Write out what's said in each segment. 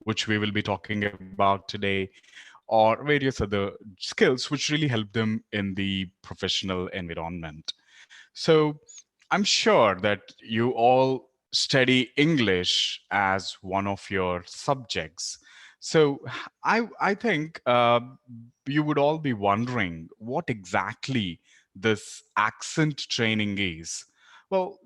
which we will be talking about today, or various other skills which really help them in the professional environment. So I'm sure that you all study English as one of your subjects. So I think you would all be wondering what exactly this accent training is. Well,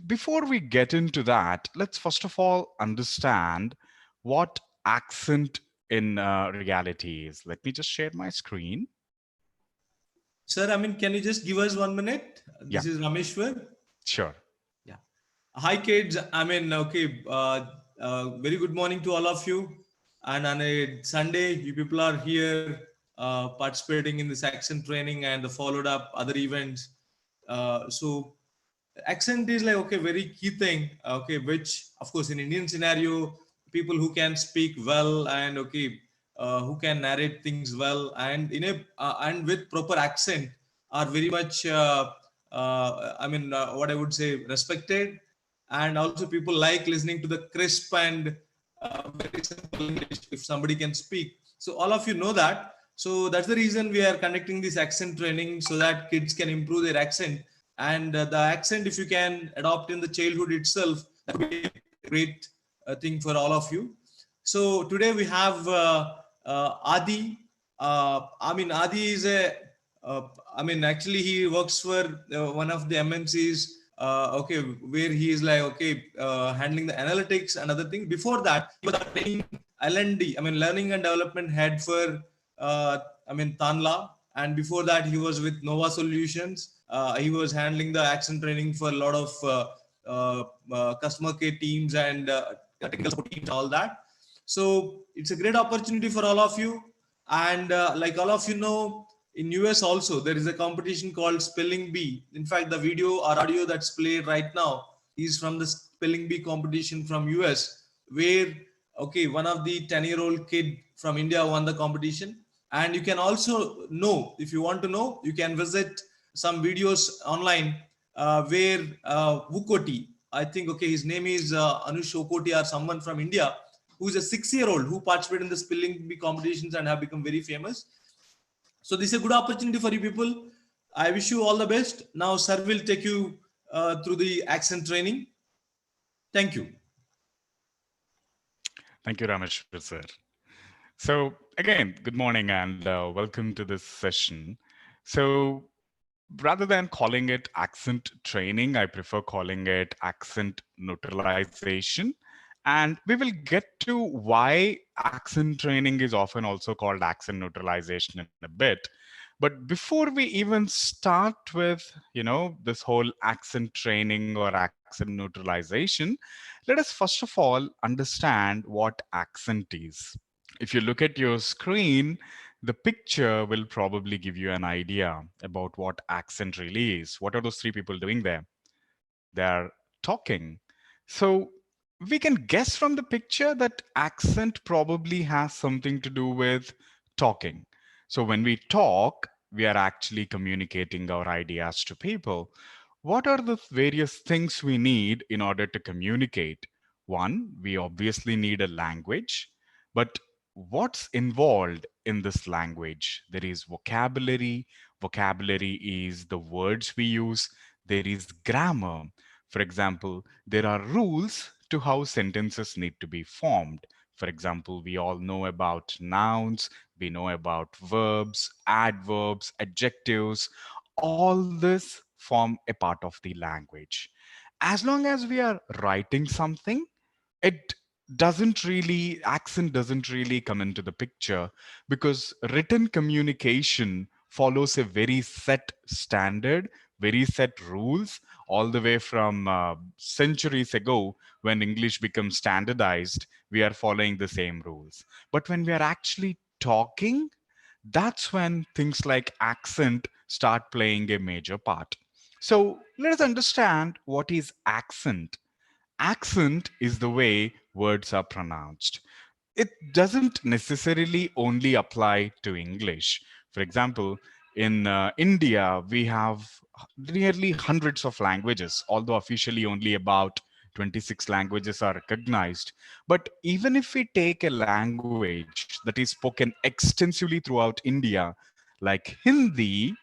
before we get into that, let's first of all understand what accent in reality is. Let me just share my screen. Sir, can you just give us 1 minute? Yeah, This is Rameshwar. sure. Yeah. Hi, kids. Okay. Very good morning to all of you. And on a Sunday, you people are here participating in this accent training and the followed up other events. So accent is like, okay, very key thing. Okay, which of course in Indian scenario, people who can speak well and okay, who can narrate things well and in a and with proper accent are very much what I would say respected, and also people like listening to the crisp and very simple English if somebody can speak. So all of you know that. So that's the reason we are conducting this accent training so that kids can improve their accent. And the accent, if you can adopt in the childhood itself, that would be a great thing for all of you. So today we have Adi. Adi is a actually he works for one of the MNCs. Okay, where he is like okay, handling the analytics and other things. Before that, he was training L&D. Learning and development head for Tanla, and before that he was with Nova Solutions. He was handling the action training for a lot of customer care teams and technical support teams, all that. So it's a great opportunity for all of you. And like all of you know, in US also there is a competition called Spelling Bee. In fact, the video or audio that's played right now is from the Spelling Bee competition from US, where okay, one of the 10-year-old kid from India won the competition. And you can also know, if you want to know, you can visit some videos online where Wukoti, I think okay, his name is Anush Okoti or someone from India, who is a 6-year-old who participated in the spelling bee competitions and have become very famous. So this is a good opportunity for you people. I wish you all the best. Now sir will take you through the accent training. Thank you. Thank you, Rameshwar sir. So again, good morning and welcome to this session. So rather than calling it accent training, I prefer calling it accent neutralization. And we will get to why accent training is often also called accent neutralization in a bit. But before we even start with, this whole accent training or accent neutralization, let us first of all understand what accent is. If you look at your screen, the picture will probably give you an idea about what accent really is. What are those three people doing there? They're talking. So we can guess from the picture that accent probably has something to do with talking. So when we talk, we are actually communicating our ideas to people. What are the various things we need in order to communicate? One, we obviously need a language, but what's involved in this language? There is vocabulary. Vocabulary is the words we use. There is grammar. For example, there are rules to how sentences need to be formed. For example, we all know about nouns, we know about verbs, adverbs, adjectives. All this form a part of the language. As long as we are writing something, it accent doesn't really come into the picture because written communication follows a very set standard, very set rules, all the way from centuries ago when English becomes standardized. We are following the same rules. But when we are actually talking, that's when things like accent start playing a major part. So let us understand what is accent. Accent is the way words are pronounced. It doesn't necessarily only apply to English. For example, in India, we have nearly hundreds of languages, although officially only about 26 languages are recognized. But even if we take a language that is spoken extensively throughout India, like Hindi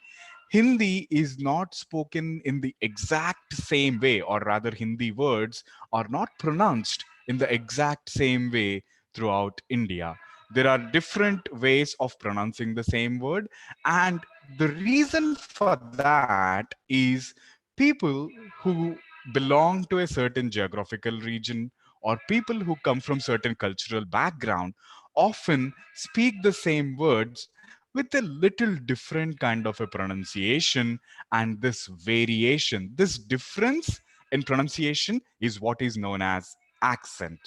is not spoken in the exact same way, or rather, Hindi words are not pronounced in the exact same way throughout India. There are different ways of pronouncing the same word, and the reason for that is people who belong to a certain geographical region or people who come from certain cultural background often speak the same words with a little different kind of a pronunciation, and this variation, this difference in pronunciation is what is known as accent.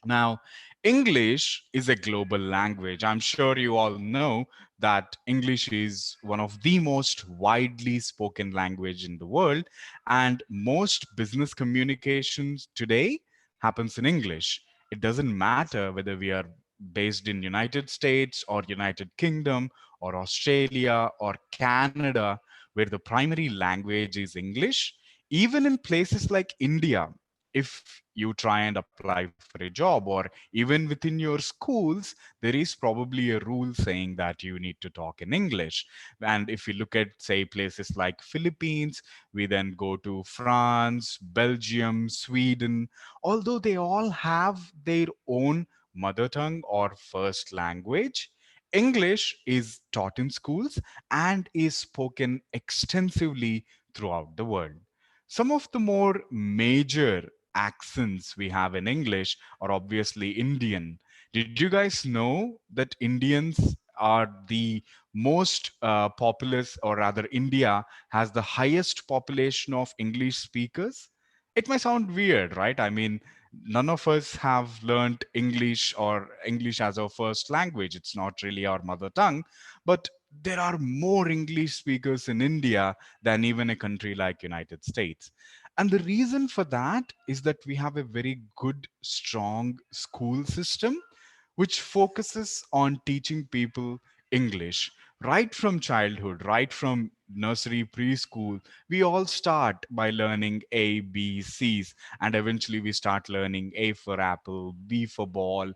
Now, English is a global language. I'm sure you all know that English is one of the most widely spoken language in the world, and most business communications today happens in English. It doesn't matter whether we are based in United States or United Kingdom or Australia or Canada, where the primary language is English. Even in places like India, if you try and apply for a job, or even within your schools, there is probably a rule saying that you need to talk in English. And if you look at, say, places like Philippines, we then go to France, Belgium, Sweden, although they all have their own mother tongue or first language, English is taught in schools and is spoken extensively throughout the world. Some of the more major accents we have in English are obviously Indian. Did you guys know that Indians are the most populous, or rather, India has the highest population of English speakers? It may sound weird, right? I mean, none of us have learned English or English as our first language. It's not really our mother tongue, but there are more English speakers in India than even a country like United States. And the reason for that is that we have a very good, strong school system which focuses on teaching people English right from childhood, right from nursery, preschool. We all start by learning A, B, C's, and eventually we start learning A for apple, B for ball.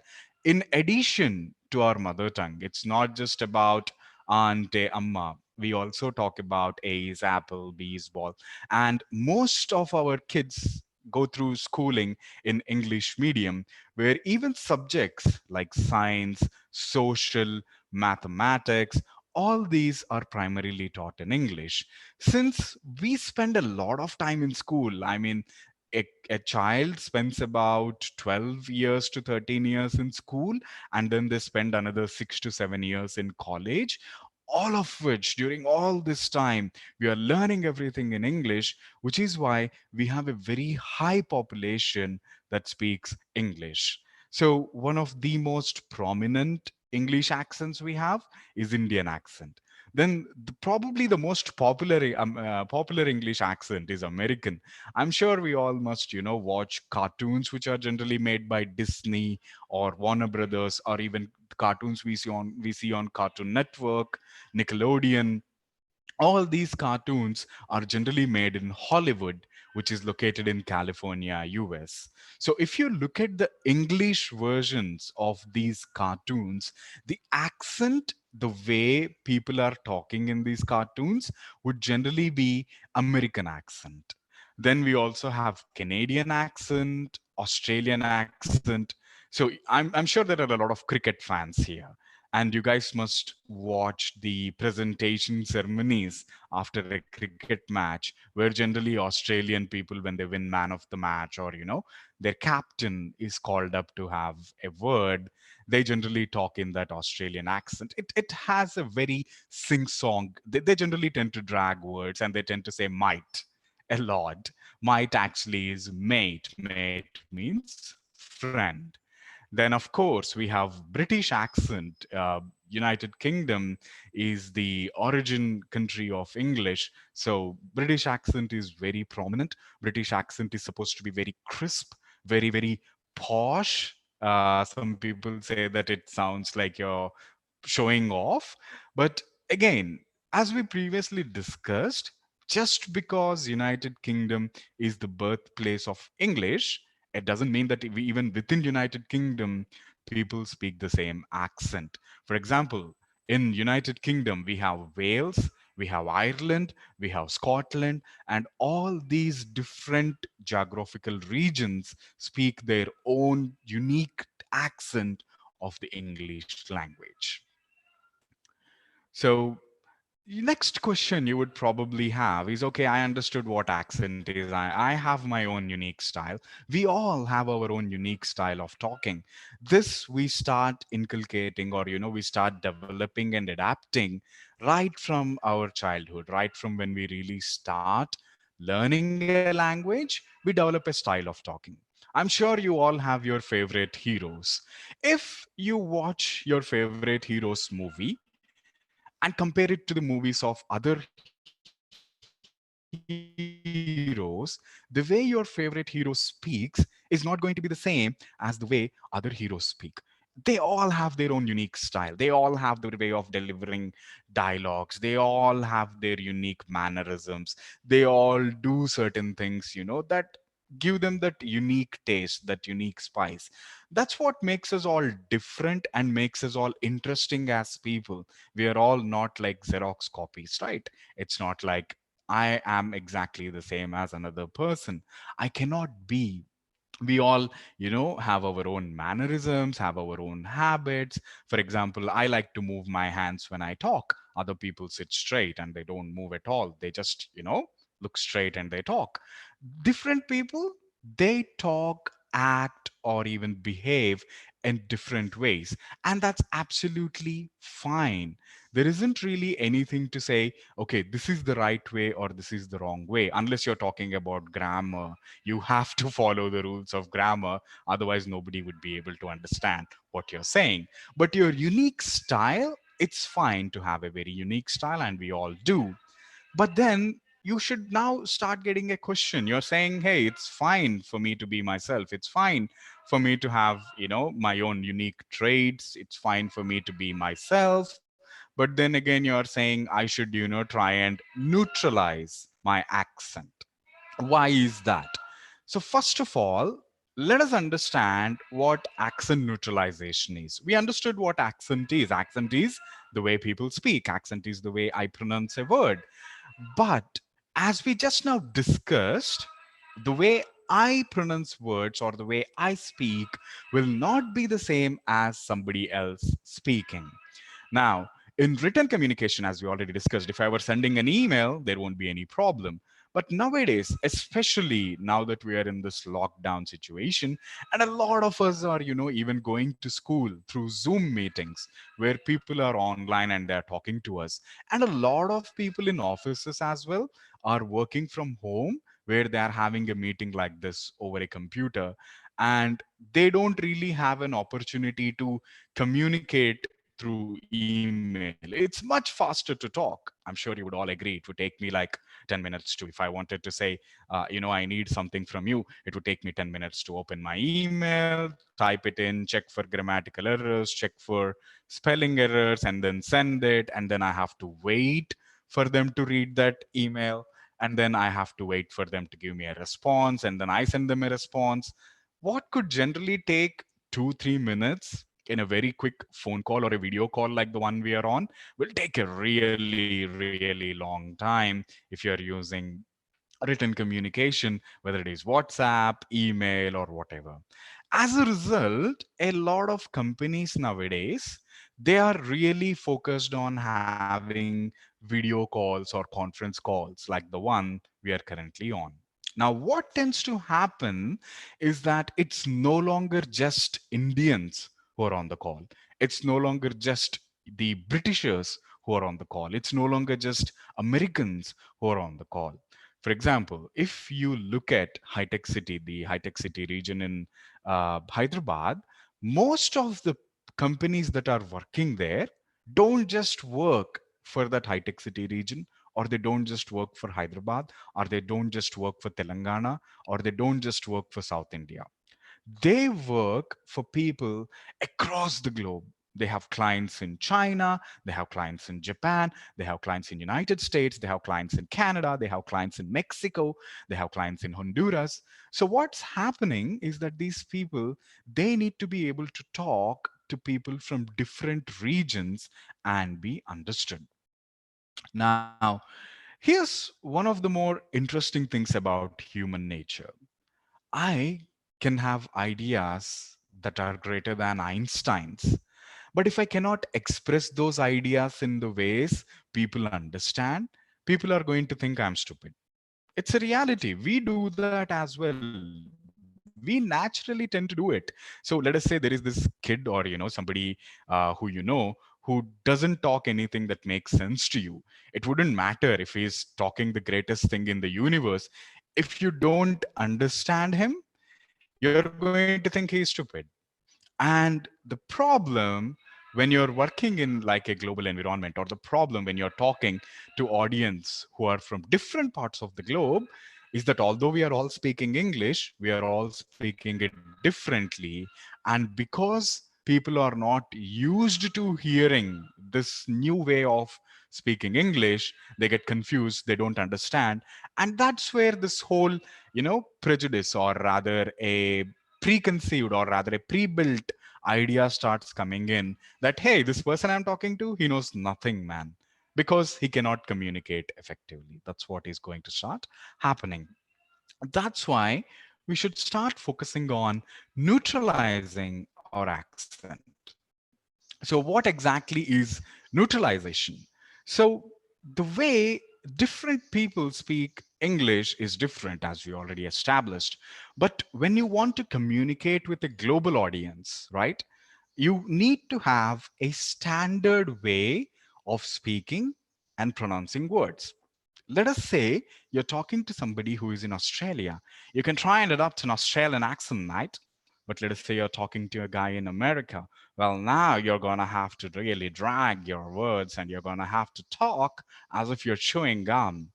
In addition to our mother tongue, it's not just about ante, amma. We also talk about A is apple, B is ball. And most of our kids go through schooling in English medium, where even subjects like science, social, mathematics, all these are primarily taught in English. Since we spend a lot of time in school, I mean, a child spends about 12 years to 13 years in school, and then they spend another 6 to 7 years in college. All of which, during all this time, we are learning everything in English, which is why we have a very high population that speaks English. So, one of the most prominent English accents we have is Indian accent. Then, probably the most popular English accent is American. I'm sure we all must, watch cartoons which are generally made by Disney or Warner Brothers, or even cartoons we see on Cartoon Network, Nickelodeon. All these cartoons are generally made in Hollywood, which is located in California, US. So if you look at the English versions of these cartoons, the accent, the way people are talking in these cartoons would generally be American accent. Then we also have Canadian accent, Australian accent. So I'm sure there are a lot of cricket fans here, and you guys must watch the presentation ceremonies after a cricket match, where generally Australian people, when they win man of the match, or their captain is called up to have a word, they generally talk in that Australian accent. It has a very sing song. They generally tend to drag words, and they tend to say might a lot. Might actually is mate. Mate means friend. Then, of course, we have British accent. United Kingdom is the origin country of English. So, British accent is very prominent. British accent is supposed to be very crisp, very, very posh. Some people say that it sounds like you're showing off. But again, as we previously discussed, Just because United Kingdom is the birthplace of English, it doesn't mean that even within United Kingdom, people speak the same accent. For example, in United Kingdom, we have Wales, we have Ireland, we have Scotland, and all these different geographical regions speak their own unique accent of the English language. So next question you would probably have is, okay, I understood what accent is. I have my own unique style. We all have our own unique style of talking. This we start inculcating, or we start developing and adapting right from our childhood, right from when we really start learning a language. We develop a style of talking. I'm sure you all have your favorite heroes. If you watch your favorite hero's movie and compare it to the movies of other heroes, the way your favorite hero speaks is not going to be the same as the way other heroes speak. They all have their own unique style. They all have their way of delivering dialogues. They all have their unique mannerisms. They all do certain things, that give them that unique taste, that unique spice. That's what makes us all different and makes us all interesting as people. We are all not like Xerox copies, right? It's not like I am exactly the same as another person. I cannot be. We all have our own mannerisms, have our own habits. For example, I like to move my hands when I talk. Other people sit straight and they don't move at all. They just look straight and they talk. Different people, they talk, act, or even behave in different ways, and that's absolutely fine. There isn't really anything to say, okay, this is the right way or this is the wrong way, unless you're talking about grammar. You have to follow the rules of grammar, otherwise nobody would be able to understand what you're saying. But your unique style, it's fine to have a very unique style, and we all do. But then you should now start getting a question. You're saying, hey, it's fine for me to be myself. It's fine for me to have, my own unique traits. It's fine for me to be myself. But then again, you're saying I should, try and neutralize my accent. Why is that? So, first of all, let us understand what accent neutralization is. We understood what accent is. Accent is the way people speak, accent is the way I pronounce a word. But as we just now discussed, the way I pronounce words or the way I speak will not be the same as somebody else speaking. Now, in written communication, as we already discussed, if I were sending an email, there won't be any problem. But nowadays, especially now that we are in this lockdown situation, and a lot of us are, even going to school through Zoom meetings where people are online and they're talking to us. And a lot of people in offices as well are working from home where they're having a meeting like this over a computer. And they don't really have an opportunity to communicate through email. It's much faster to talk. I'm sure you would all agree. It would take me like 10 minutes to, if I wanted to say, I need something from you, it would take me 10 minutes to open my email, type it in, check for grammatical errors, check for spelling errors, and then send it. And then I have to wait for them to read that email. And then I have to wait for them to give me a response. And then I send them a response. What could generally take 2-3 minutes in a very quick phone call or a video call like the one we are on will take a really, really long time if you're using written communication, whether it is WhatsApp, email, or whatever. As a result, a lot of companies nowadays, they are really focused on having video calls or conference calls like the one we are currently on. Now, what tends to happen is that it's no longer just Indians who are on the call. It's no longer just the Britishers who are on the call. It's no longer just Americans who are on the call. For example, if you look at High Tech City, the High Tech City region in Hyderabad, most of the companies that are working there don't just work for that High Tech City region, or they don't just work for Hyderabad, or they don't just work for Telangana, or they don't just work for South India. They work for people across the globe. They have clients in China, they have clients in Japan, they have clients in United States, they have clients in Canada, they have clients in Mexico, they have clients in Honduras. So what's happening is that these people, they need to be able to talk to people from different regions and be understood. Now, here's one of the more interesting things about human nature. I can have ideas that are greater than Einstein's, but if I cannot express those ideas in the ways people understand, people are going to think I'm stupid. It's a reality. We do that as well. We naturally tend to do it. So let us say there is this kid, or somebody who who doesn't talk anything that makes sense to you. It wouldn't matter if he's talking the greatest thing in the universe. If you don't understand him, you're going to think he's stupid. And the problem when you're working in like a global environment, or the problem when you're talking to audience who are from different parts of the globe, is that although we are all speaking English, we are all speaking it differently. And because people are not used to hearing this new way of speaking English, they get confused, they don't understand. And that's where this whole, prejudice, or rather a preconceived, or rather a pre-built idea starts coming in, that hey, this person I'm talking to, he knows nothing, man, because he cannot communicate effectively. That's what is going to start happening. That's why we should start focusing on neutralizing our accent. So what exactly is neutralization? So the way different people speak English is different, as we already established. But when you want to communicate with a global audience, right, you need to have a standard way of speaking and pronouncing words. Let us say you're talking to somebody who is in Australia. You can try and adopt an Australian accent, right? But let us say you're talking to a guy in America. Well, now you're going to have to really drag your words, and you're going to have to talk as if you're chewing gum.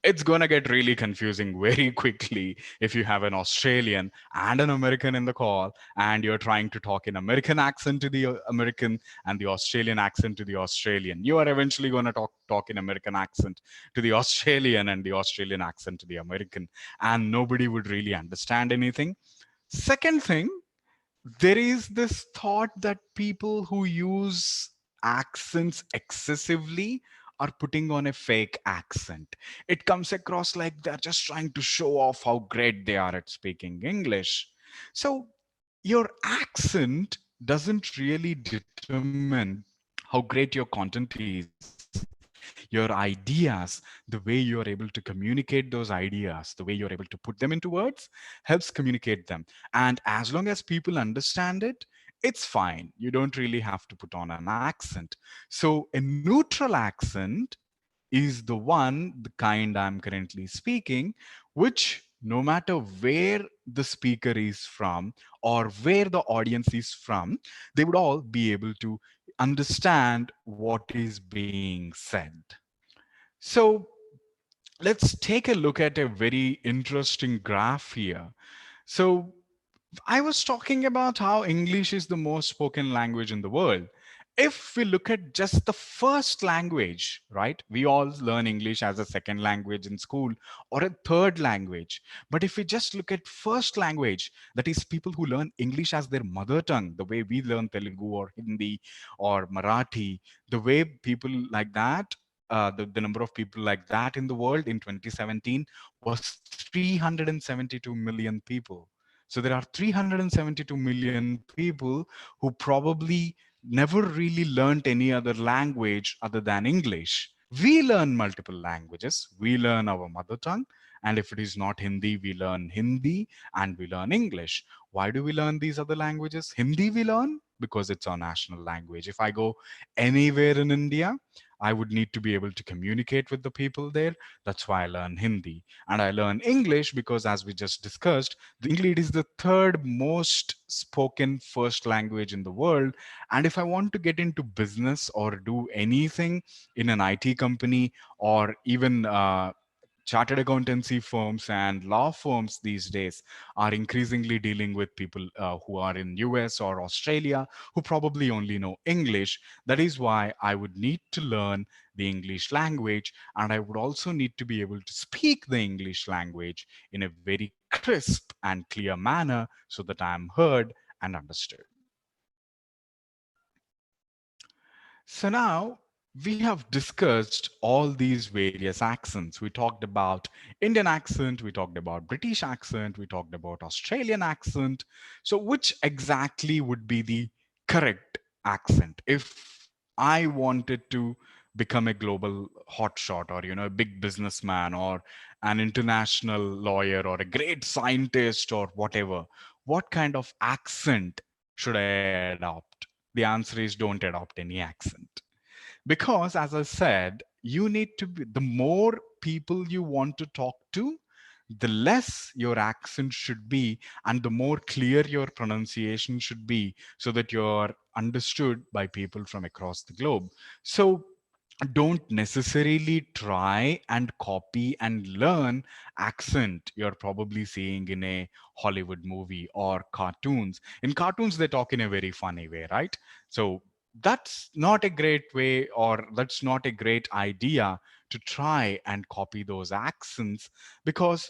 It's going to get really confusing very quickly if you have an Australian and an American in the call, and you're trying to talk in American accent to the American and the Australian accent to the Australian. You are eventually going to talk in American accent to the Australian and the Australian accent to the American, and nobody would really understand anything. Second thing, there is this thought that people who use accents excessively are putting on a fake accent. It comes across like they're just trying to show off how great they are at speaking English. So your accent doesn't really determine how great your content is. Your ideas, the way you are able to communicate those ideas, the way you're able to put them into words, helps communicate them. And as long as people understand it, it's fine. You don't really have to put on an accent. So a neutral accent is the one, the kind I'm currently speaking, which no matter where the speaker is from or where the audience is from, they would all be able to understand what is being said. So let's take a look at a very interesting graph here. So I was talking about how English is the most spoken language in the world. If we look at just the first language, right? We all learn English as a second language in school or a third language. But if we just look at first language, that is people who learn English as their mother tongue, the way we learn Telugu or Hindi or Marathi, the way people like that, the number of people like that in the world in 2017 was 372 million people. So there are 372 million people who probably never really learned any other language other than English. We learn multiple languages. We learn our mother tongue. And if it is not Hindi, we learn Hindi and we learn English. Why do we learn these other languages? Hindi we learn because it's our national language. If I go anywhere in India, I would need to be able to communicate with the people there. That's why I learn Hindi. And I learn English because, as we just discussed, the English is the third most spoken first language in the world. And if I want to get into business or do anything in an IT company, or even chartered accountancy firms and law firms these days are increasingly dealing with people who are in US or Australia who probably only know English. That is why I would need to learn the English language, and I would also need to be able to speak the English language in a very crisp and clear manner so that I am heard and understood. So now we have discussed all these various accents. We talked about Indian accent, we talked about British accent, we talked about Australian accent. So which exactly would be the correct accent if I wanted to become a global hotshot, or a big businessman, or an international lawyer, or a great scientist, or whatever? What kind of accent should I adopt? The answer is don't adopt any accent. Because, as I said, you need to be, the more people you want to talk to, the less your accent should be, and the more clear your pronunciation should be so that you're understood by people from across the globe. So, don't necessarily try and copy and learn accent you're probably seeing in a Hollywood movie or cartoons. In cartoons, they talk in a very funny way, right? So that's not a great way, or that's not a great idea to try and copy those accents, because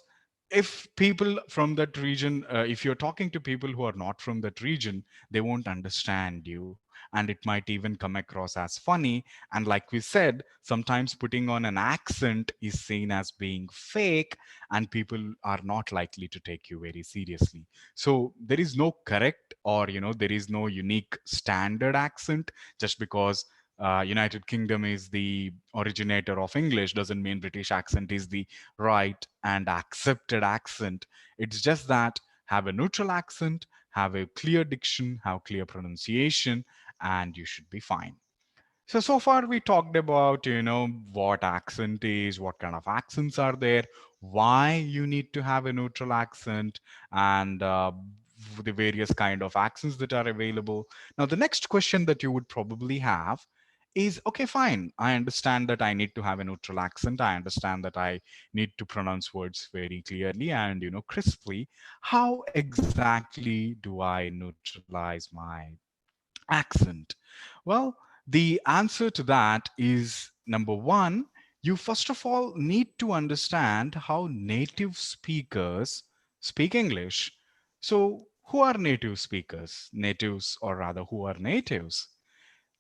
if people from that region, if you're talking to people who are not from that region, they won't understand you, and it might even come across as funny. And like we said, sometimes putting on an accent is seen as being fake, and people are not likely to take you very seriously. So there is no correct, or there is no unique standard accent. Just because United Kingdom is the originator of English doesn't mean British accent is the right and accepted accent. It's just that have a neutral accent, have a clear diction, have clear pronunciation, and you should be fine. So far we talked about, what accent is, what kind of accents are there, why you need to have a neutral accent, and the various kind of accents that are available. Now, the next question that you would probably have is, okay, fine. I understand that I need to have a neutral accent. I understand that I need to pronounce words very clearly and, crisply. How exactly do I neutralize my accent? Well, the answer to that is number one, you first of all need to understand how native speakers speak English. So, who are native speakers? Natives, or rather, who are natives?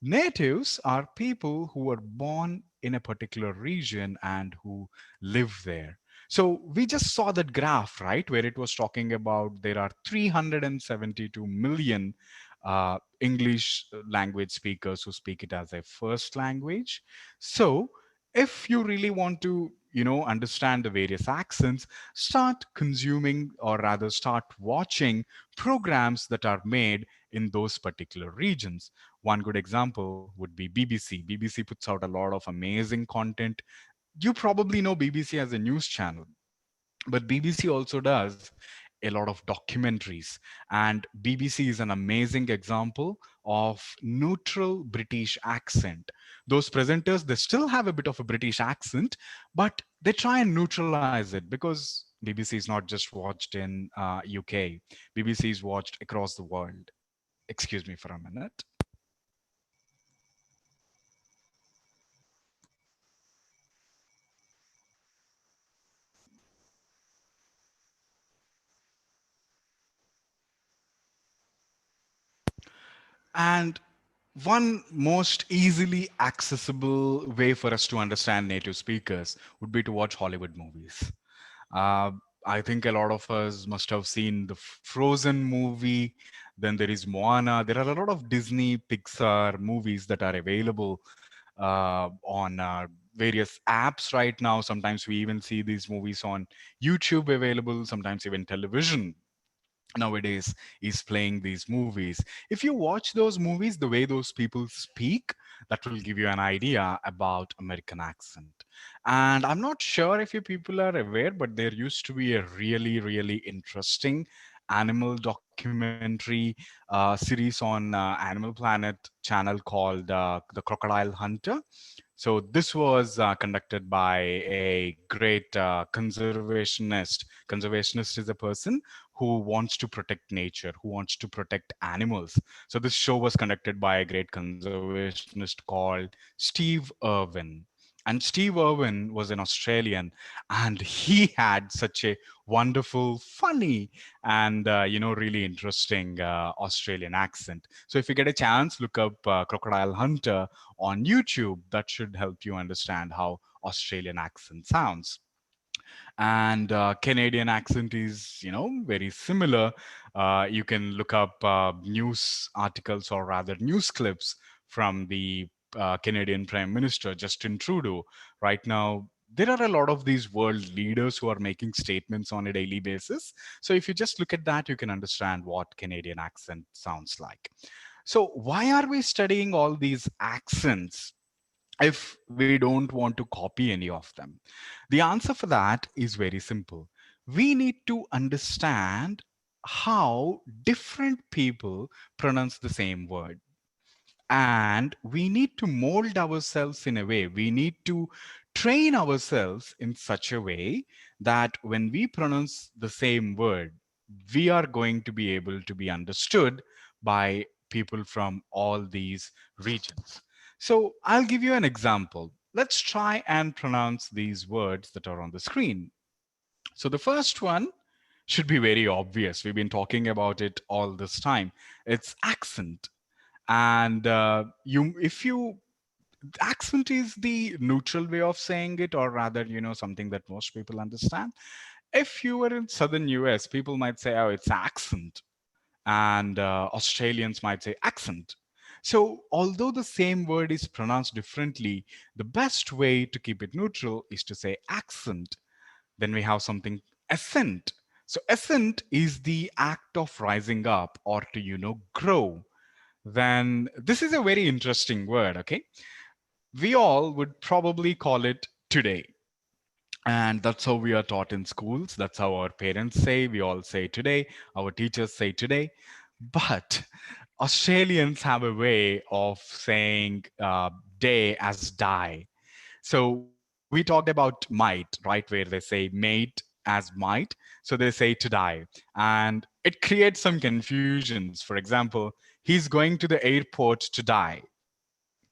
Natives are people who were born in a particular region and who live there. So we just saw that graph, right, where it was talking about there are 372 million English language speakers who speak it as a first language. So if you really want to, understand the various accents, start consuming, or rather start watching programs that are made in those particular regions. One good example would be BBC. BBC puts out a lot of amazing content. You probably know BBC as a news channel, but BBC also does a lot of documentaries. And BBC is an amazing example of neutral British accent. Those presenters, they still have a bit of a British accent, but they try and neutralize it, because BBC is not just watched in UK. BBC is watched across the world. Excuse me for a minute. And one most easily accessible way for us to understand native speakers would be to watch Hollywood movies. Uh, I think a lot of us must have seen the Frozen movie. Then there is Moana. There are a lot of Disney, Pixar movies that are available on various apps right now. Sometimes we even see these movies on YouTube available, sometimes even television nowadays is playing these movies. If you watch those movies, the way those people speak, that will give you an idea about American accent. And I'm not sure if you people are aware, but there used to be a really, really interesting animal documentary series on Animal Planet channel called The Crocodile Hunter. So this was conducted by a great conservationist. Conservationist is a person who wants to protect nature, who wants to protect animals. So this show was conducted by a great conservationist called Steve Irwin. And Steve Irwin was an Australian, and he had such a wonderful, funny, and really interesting Australian accent. So if you get a chance, look up Crocodile Hunter on YouTube. That should help you understand how Australian accent sounds. And Canadian accent is, very similar. You can look up news articles, or rather news clips from the Canadian Prime Minister Justin Trudeau. Right now, there are a lot of these world leaders who are making statements on a daily basis. So if you just look at that, you can understand what Canadian accent sounds like. So why are we studying all these accents if we don't want to copy any of them? The answer for that is very simple. We need to understand how different people pronounce the same word. And we need to mold ourselves in a way, we need to train ourselves in such a way that when we pronounce the same word, we are going to be able to be understood by people from all these regions. So I'll give you an example. Let's try and pronounce these words that are on the screen. So the first one should be very obvious. We've been talking about it all this time. It's accent. And if you accent is the neutral way of saying it, or rather, something that most people understand. If you were in southern US, people might say, oh, it's accent, and Australians might say accent. So although the same word is pronounced differently, the best way to keep it neutral is to say accent. Then we have something ascent. So ascent is the act of rising up, or to grow. Then this is a very interesting word. Okay, we all would probably call it today. And that's how we are taught in schools. That's how our parents say. We all say today. Our teachers say today. But Australians have a way of saying day as die. So we talked about might, right? Where they say mate as might. So they say to die. And it creates some confusions. For example, he's going to the airport to die.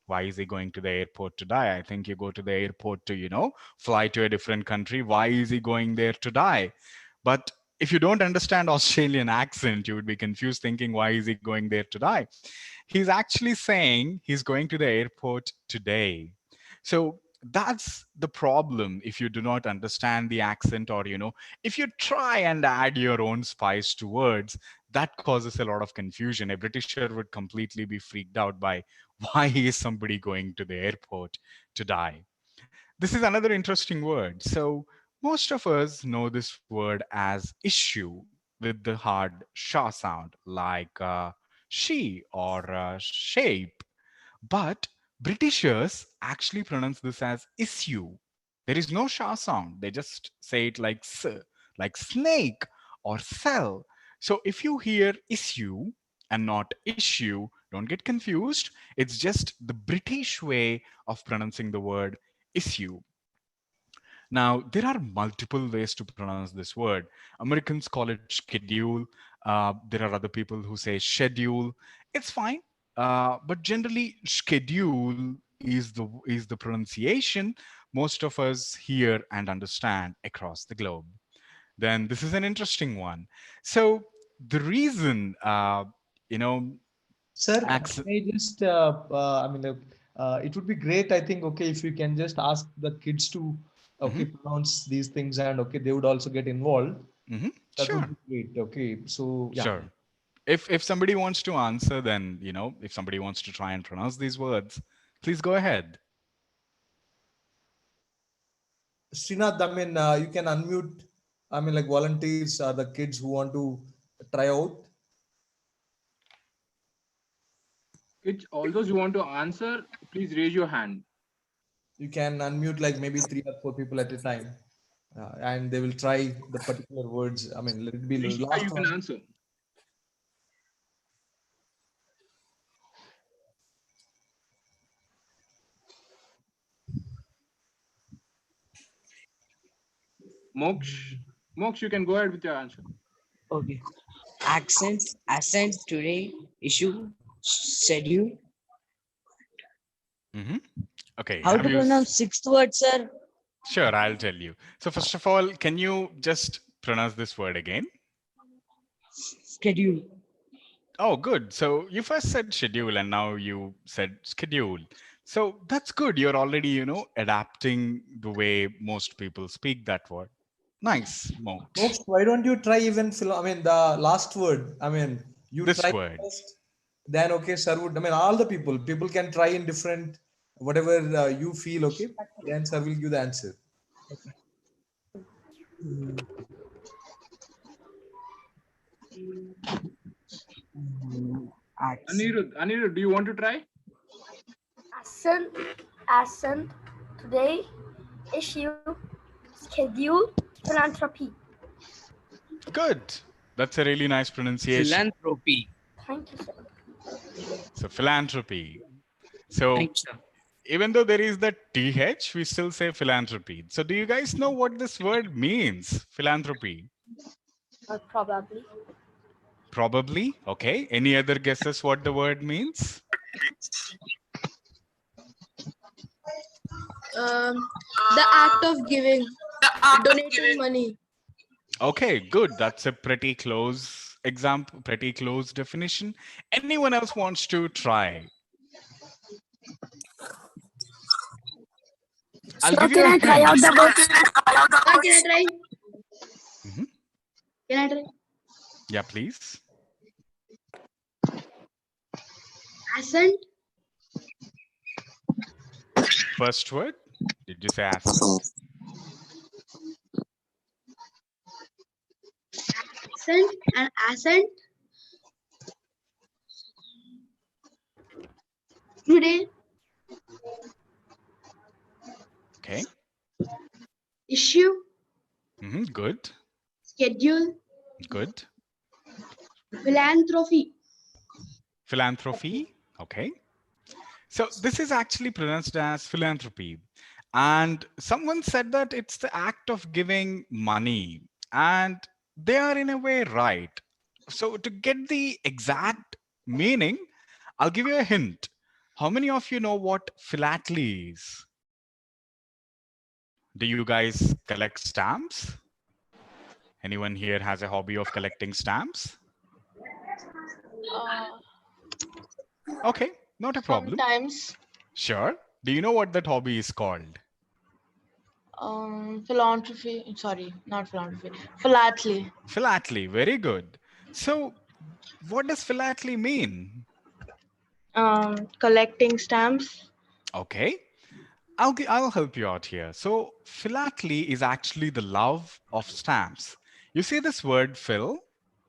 Why is he going to the airport to die? I think you go to the airport to, fly to a different country. Why is he going there to die? But if you don't understand Australian accent, you would be confused thinking, why is he going there to die? He's actually saying he's going to the airport today. So that's the problem if you do not understand the accent, or, if you try and add your own spice to words, that causes a lot of confusion. A Britisher would completely be freaked out by why is somebody going to the airport to die? This is another interesting word. So most of us know this word as issue with the hard sha sound, like she or shape. But Britishers actually pronounce this as issue. There is no sha sound. They just say it like s, like snake or cell. So if you hear issue and not issue, don't get confused. It's just the British way of pronouncing the word issue. Now, there are multiple ways to pronounce this word. Americans call it schedule. There are other people who say schedule. It's fine, but generally, schedule is the pronunciation most of us hear and understand across the globe. Then this is an interesting one. So the reason, you know, Sir, accent. may I just, I mean, it would be great, I think, okay, if you can just ask the kids to, okay, Mhm, pronounce these things and, okay, they would also get involved. That would sure, be great. Okay, so yeah. sure. If somebody wants to answer, then if somebody wants to try and pronounce these words, please go ahead. Srinath, I mean, you can unmute, I mean, like volunteers are the kids who want to try out. Kids, all those who want to answer, please raise your hand. You can unmute like maybe 3 or 4 people at a time. And they will try the particular words. I mean, let it be the Rishika, last you can one. answer. Moksh, you can go ahead with your answer. Okay. Accent, assent, today, issue, schedule. Hmm. Okay. How Have to you? pronounce sixth word, sir? Sure, I'll tell you. So first of all, can you just pronounce this word again? Schedule. Oh, good. So you first said schedule and now you said schedule. So that's good. You're already, adapting the way most people speak that word. Nice, Moksh. Most, why don't you try even the last word? I mean, you This try word. first, then okay, sir would. I mean, all the people can try in different whatever you feel. Okay, then sir will give the answer. Accent. Anirudh, do you want to try? Ascent, ascent, today, issue, schedule, philanthropy. Good. That's a really nice pronunciation. Philanthropy. Thank you, sir. So philanthropy. So Thanks, sir. even though there is the TH, we still say philanthropy. So do you guys know what this word means? Philanthropy. Probably. Probably. Okay. Any other guesses what the word means? The act of giving, donating money. Okay, good. That's a pretty close example, pretty close definition. Anyone else wants to try? I'll give you a hint. Can I try? Mhm. Can I try? Yeah, please. Ascent, First word. Did you say accent? ascent, and ascent. Today, Okay. issue, Good. schedule, Good. philanthropy. Philanthropy. Okay. So this is actually pronounced as philanthropy. And someone said that it's the act of giving money. And they are in a way right. So to get the exact meaning, I'll give you a hint. How many of you know what philately is? Do you guys collect stamps? Anyone here has a hobby of collecting stamps? Okay, not a problem. Sometimes, Sure. Do you know what that hobby is called? philanthropy. Sorry, not philanthropy. Philately. Philately, very good. So what does philately mean? Collecting stamps. Okay, I'll help you out here. So philately is actually the love of stamps. You see this word phil?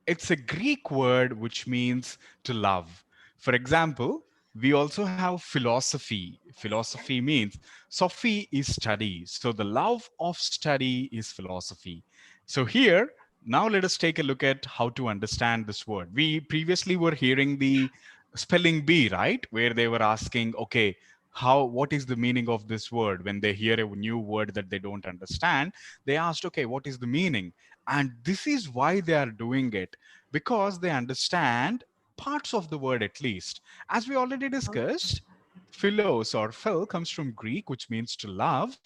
It's a Greek word which means to love. For example, we also have philosophy. Philosophy means Sophie is study. So the love of study is philosophy. So here, now let us take a look at how to understand this word. We previously were hearing the spelling bee, right? Where they were asking, okay, what is the meaning of this word? When they hear a new word that they don't understand, they asked, okay, what is the meaning? And this is why they are doing it, because they understand parts of the word at least. As we already discussed, philos or phil comes from Greek, which means to love,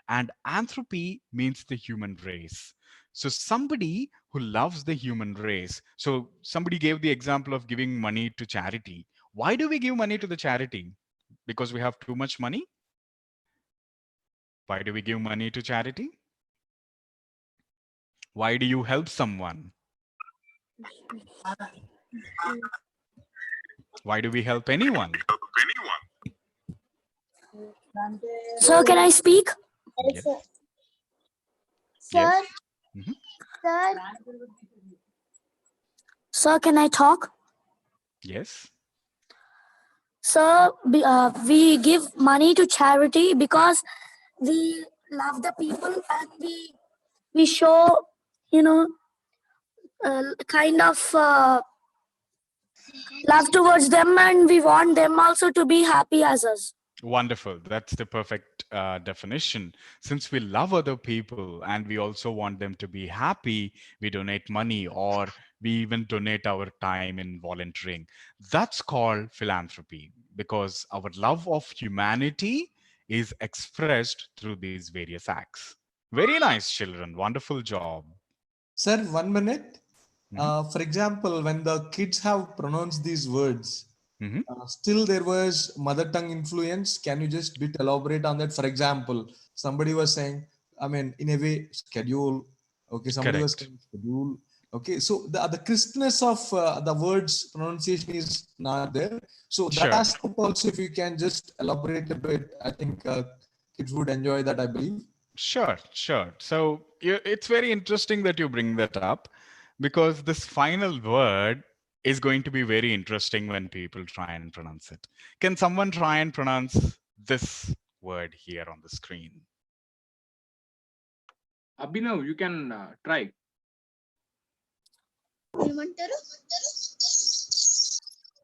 and anthropy means the human race. So somebody who loves the human race. So somebody gave the example of giving money to charity. Why do we give money to the charity? Because we have too much money? Why do we give money to charity? Why do you help someone? Why do we help anyone? So can I speak? Yes. Sir, Yes. Mhm. sir. Sir, can I talk? Yes. Sir, we give money to charity because we love the people and we show, you know, kind of love towards them, and we want them also to be happy as us. Wonderful. That's the perfect definition. Since we love other people and we also want them to be happy, we donate money or we even donate our time in volunteering. That's called philanthropy because our love of humanity is expressed through these various acts. Very nice, children. Wonderful job. Sir, 1 minute. Mhm. For example, when the kids have pronounced these words, Mhm. still there was mother tongue influence. Can you just bit elaborate on that? For example, somebody was saying, I mean, in a way, schedule. Okay, somebody was Correct. saying schedule. Okay, so the crispness of the words pronunciation is not there. So that Sure. aspect also, if you can just elaborate a bit, I think kids would enjoy that, I believe. Sure, sure. So it's very interesting that you bring that up because this final word is going to be very interesting when people try and pronounce it. Can someone try and pronounce this word here on the screen? Abhinav, you can try.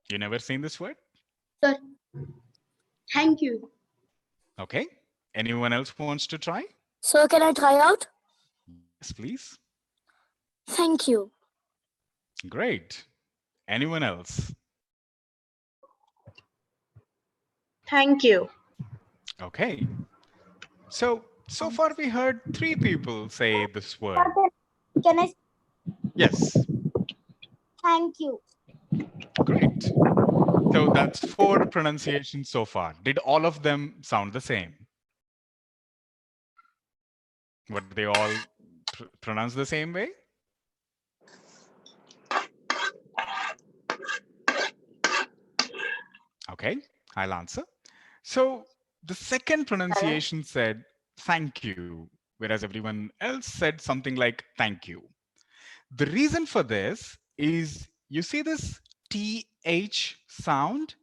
You never seen this word? Sir, thank you. Okay. Anyone else wants to try? So can I try out? Yes, please. Thank you. Great. Anyone else? Thank you. Okay. So far we heard 3 people say this word. Can I? Yes. Thank you. Great. So that's 4 pronunciations so far. Did all of them sound the same? Were they all pronounced the same way? Okay, I'll answer. So the second pronunciation said thank you, whereas everyone else said something like thank you. The reason for this is you see this TH sound?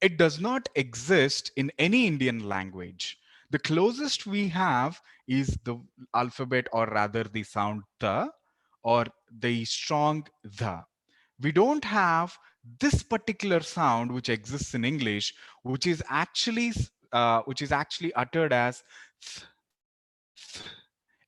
It does not exist in any Indian language. The closest we have is the alphabet, or rather the sound the, or the strong the. We don't have this particular sound which exists in English, which is actually uttered as th, th.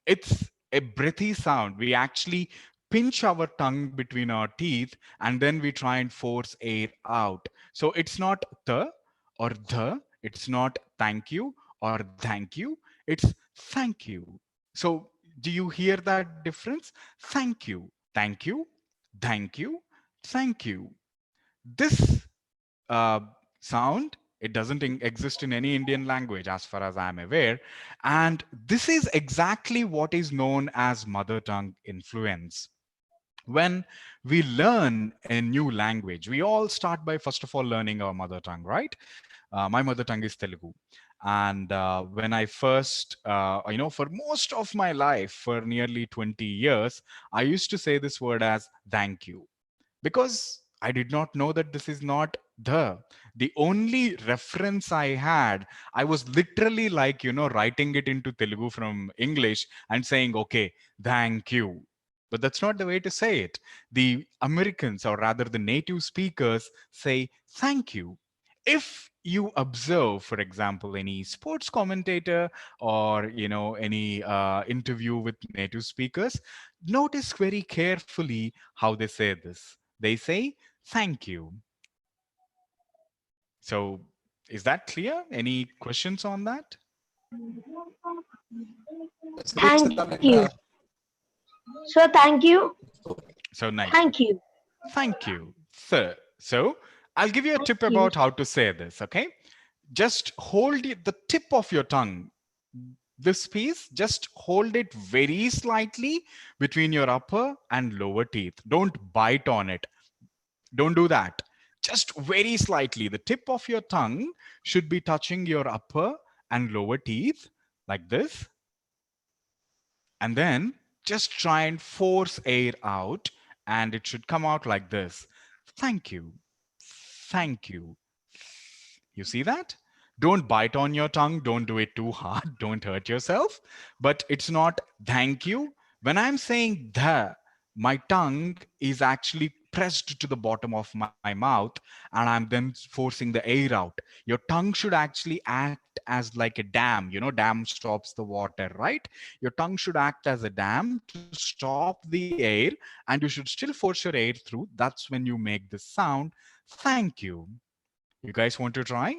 It's a breathy sound. We actually pinch our tongue between our teeth and then we try and force air out. So it's not the or the, it's not thank you or thank you, it's thank you. So do you hear that difference? Thank you, thank you, thank you, thank you. This uh, sound, it doesn't exist in any Indian language as far as I'm aware. And this is exactly what is known as mother tongue influence. When we learn a new language, we all start by first of all learning our mother tongue, right? My mother tongue is Telugu. And when I first, for most of my life, for nearly 20 years, I used to say this word as thank you, because I did not know that this is not the only reference I had. I was literally like, writing it into Telugu from English and saying, okay, thank you. But that's not the way to say it. The Americans, or rather the native speakers, say thank you. If you observe, for example, any sports commentator or any interview with native speakers, notice very carefully how they say this. They say thank you. So is that clear? Any questions on that? That's great, sir. Thank you. So thank you. So nice. Thank you. Thank you, sir. So I'll give you a tip Thank you. about how to say this, okay? Just hold the tip of your tongue, this piece, just hold it very slightly between your upper and lower teeth. Don't bite on it. Don't do that. Just very slightly. The tip of your tongue should be touching your upper and lower teeth like this. And then just try and force air out, and it should come out like this. Thank you. Thank you. You see that? Don't bite on your tongue. Don't do it too hard. Don't hurt yourself. But it's not thank you. When I'm saying the, my tongue is actually pressed to the bottom of my mouth, and I'm then forcing the air out. Your tongue should actually act as like a dam. You know, dam stops the water, right? Your tongue should act as a dam to stop the air, and you should still force your air through. That's when you make the sound, thank you. You guys want to try?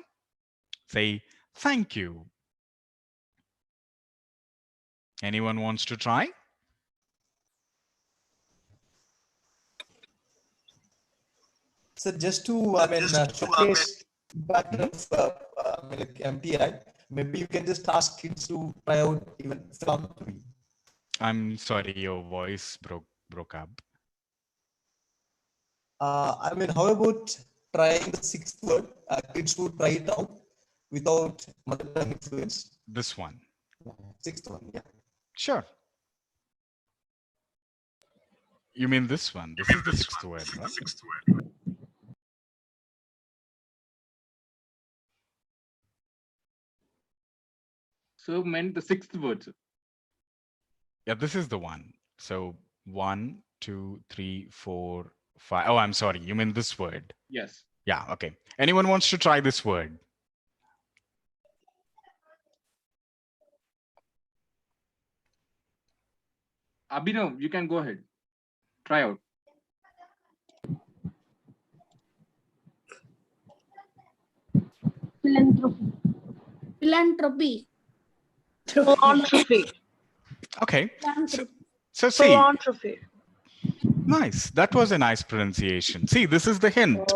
Say, thank you. Anyone wants to try? So just to, showcase background of like MTI, maybe you can just ask kids to try out even philanthropy. I'm sorry, your voice broke up. How about trying the sixth word? Kids to try it out without mother tongue influence. This one. Sixth one, yeah. Sure. You mean this one? This is the sixth word, right? So meant the sixth word, sir. Yeah, this is the one. So 1, 2, 3, 4, 5. Oh, I'm sorry. You mean this word? Yes. Yeah, okay. Anyone wants to try this word? Abhinav, you can go ahead. Try out. Philanthropy. Philanthropy. Philanthropy. Okay. So see, Philanthropy. nice. That was a nice pronunciation. See, this is the hint.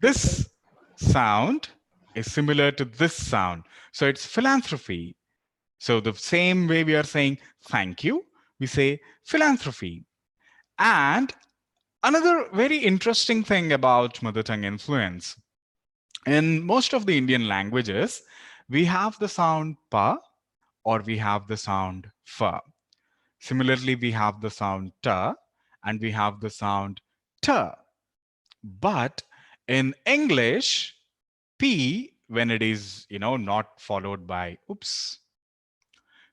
This sound is similar to this sound. So it's philanthropy. So the same way we are saying thank you, we say philanthropy. And another very interesting thing about mother tongue influence, in most of the Indian languages, we have the sound pa or we have the sound fa. Similarly, we have the sound ta and we have the sound ta. But in English, P, when it is, not followed by, oops.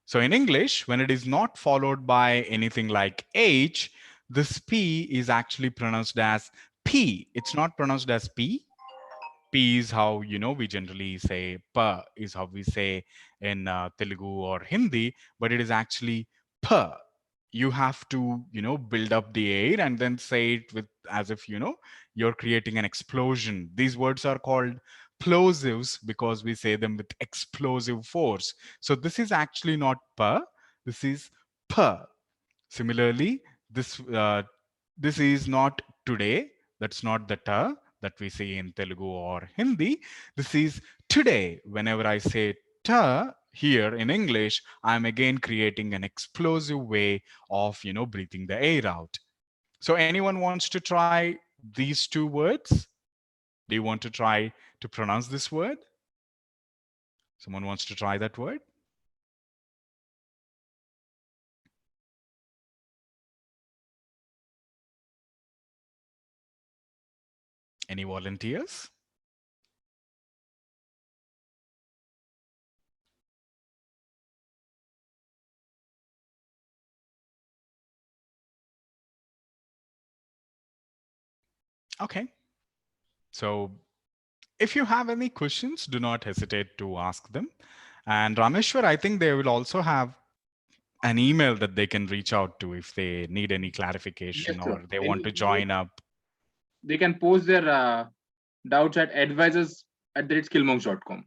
So in English, when it is not followed by anything like H, this P is actually pronounced as P. It's not pronounced as P. P is how, we generally say pa is how we say in Telugu or Hindi, but it is actually pa. You have to, build up the air and then say it with as if, you're creating an explosion. These words are called plosives because we say them with explosive force. So this is actually not pa, this is pa. Similarly, this is not today. That's not the ta that we say in Telugu or Hindi. This is today. Whenever I say ta here in English, I'm again creating an explosive way of, breathing the air out. So anyone wants to try these two words? Do you want to try to pronounce this word? Someone wants to try that word? Any volunteers? Okay. So if you have any questions, do not hesitate to ask them. And Rameshwar, I think they will also have an email that they can reach out to if they need any clarification Yes, sir. or they want to join up. They can post their doubts at advisors@skillmonks.com.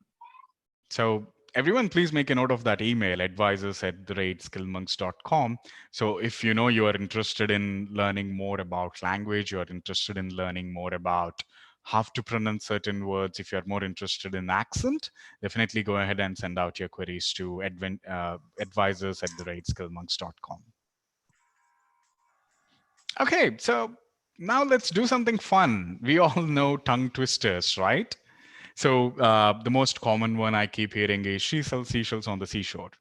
So everyone, please make a note of that email, advisors@skillmonks.com. So if you are interested in learning more about language, you're interested in learning more about how to pronounce certain words, if you're more interested in accent, definitely go ahead and send out your queries to advisors@skillmonks.com. Okay, so now let's do something fun. We all know tongue twisters, right? So the most common one I keep hearing is she sells seashells on the seashore.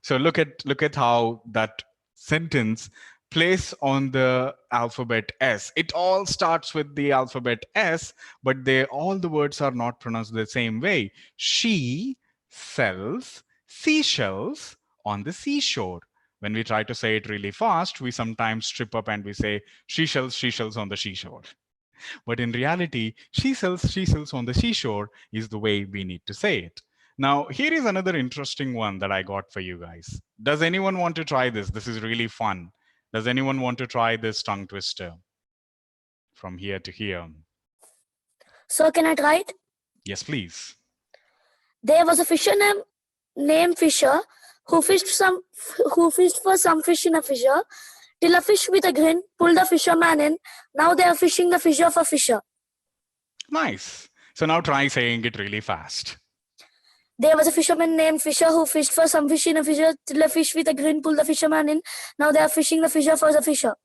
So look at how that sentence plays on the alphabet S. It all starts with the alphabet S, but all the words are not pronounced the same way. She sells seashells on the seashore. When we try to say it really fast, we sometimes trip up and we say seashells on the seashore. But in reality, seashells on the seashore is the way we need to say it. Now, here is another interesting one that I got for you guys. Does anyone want to try this? This is really fun. Does anyone want to try this tongue twister from here to here? So can I try it? Yes, please. There was a fisher named Fisher who fished for some fish in a fissure, till a fish with a grin pulled the fisherman in. Now they are fishing the fissure for fisher. Nice. So now try saying it really fast. There was a fisherman named Fisher who fished for some fish in a fissure, till a fish with a grin pulled the fisherman in. Now they are fishing the fissure for the fisher.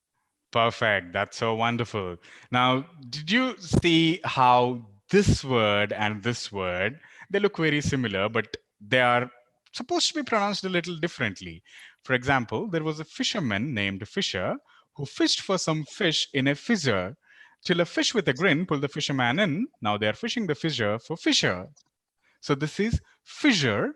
Perfect. That's so wonderful. Now, did you see how this word and this word, they look very similar, but they are supposed to be pronounced a little differently. For example, there was a fisherman named Fisher who fished for some fish in a fissure, till a fish with a grin pulled the fisherman in. Now they are fishing the fissure for fisher. So this is fissure,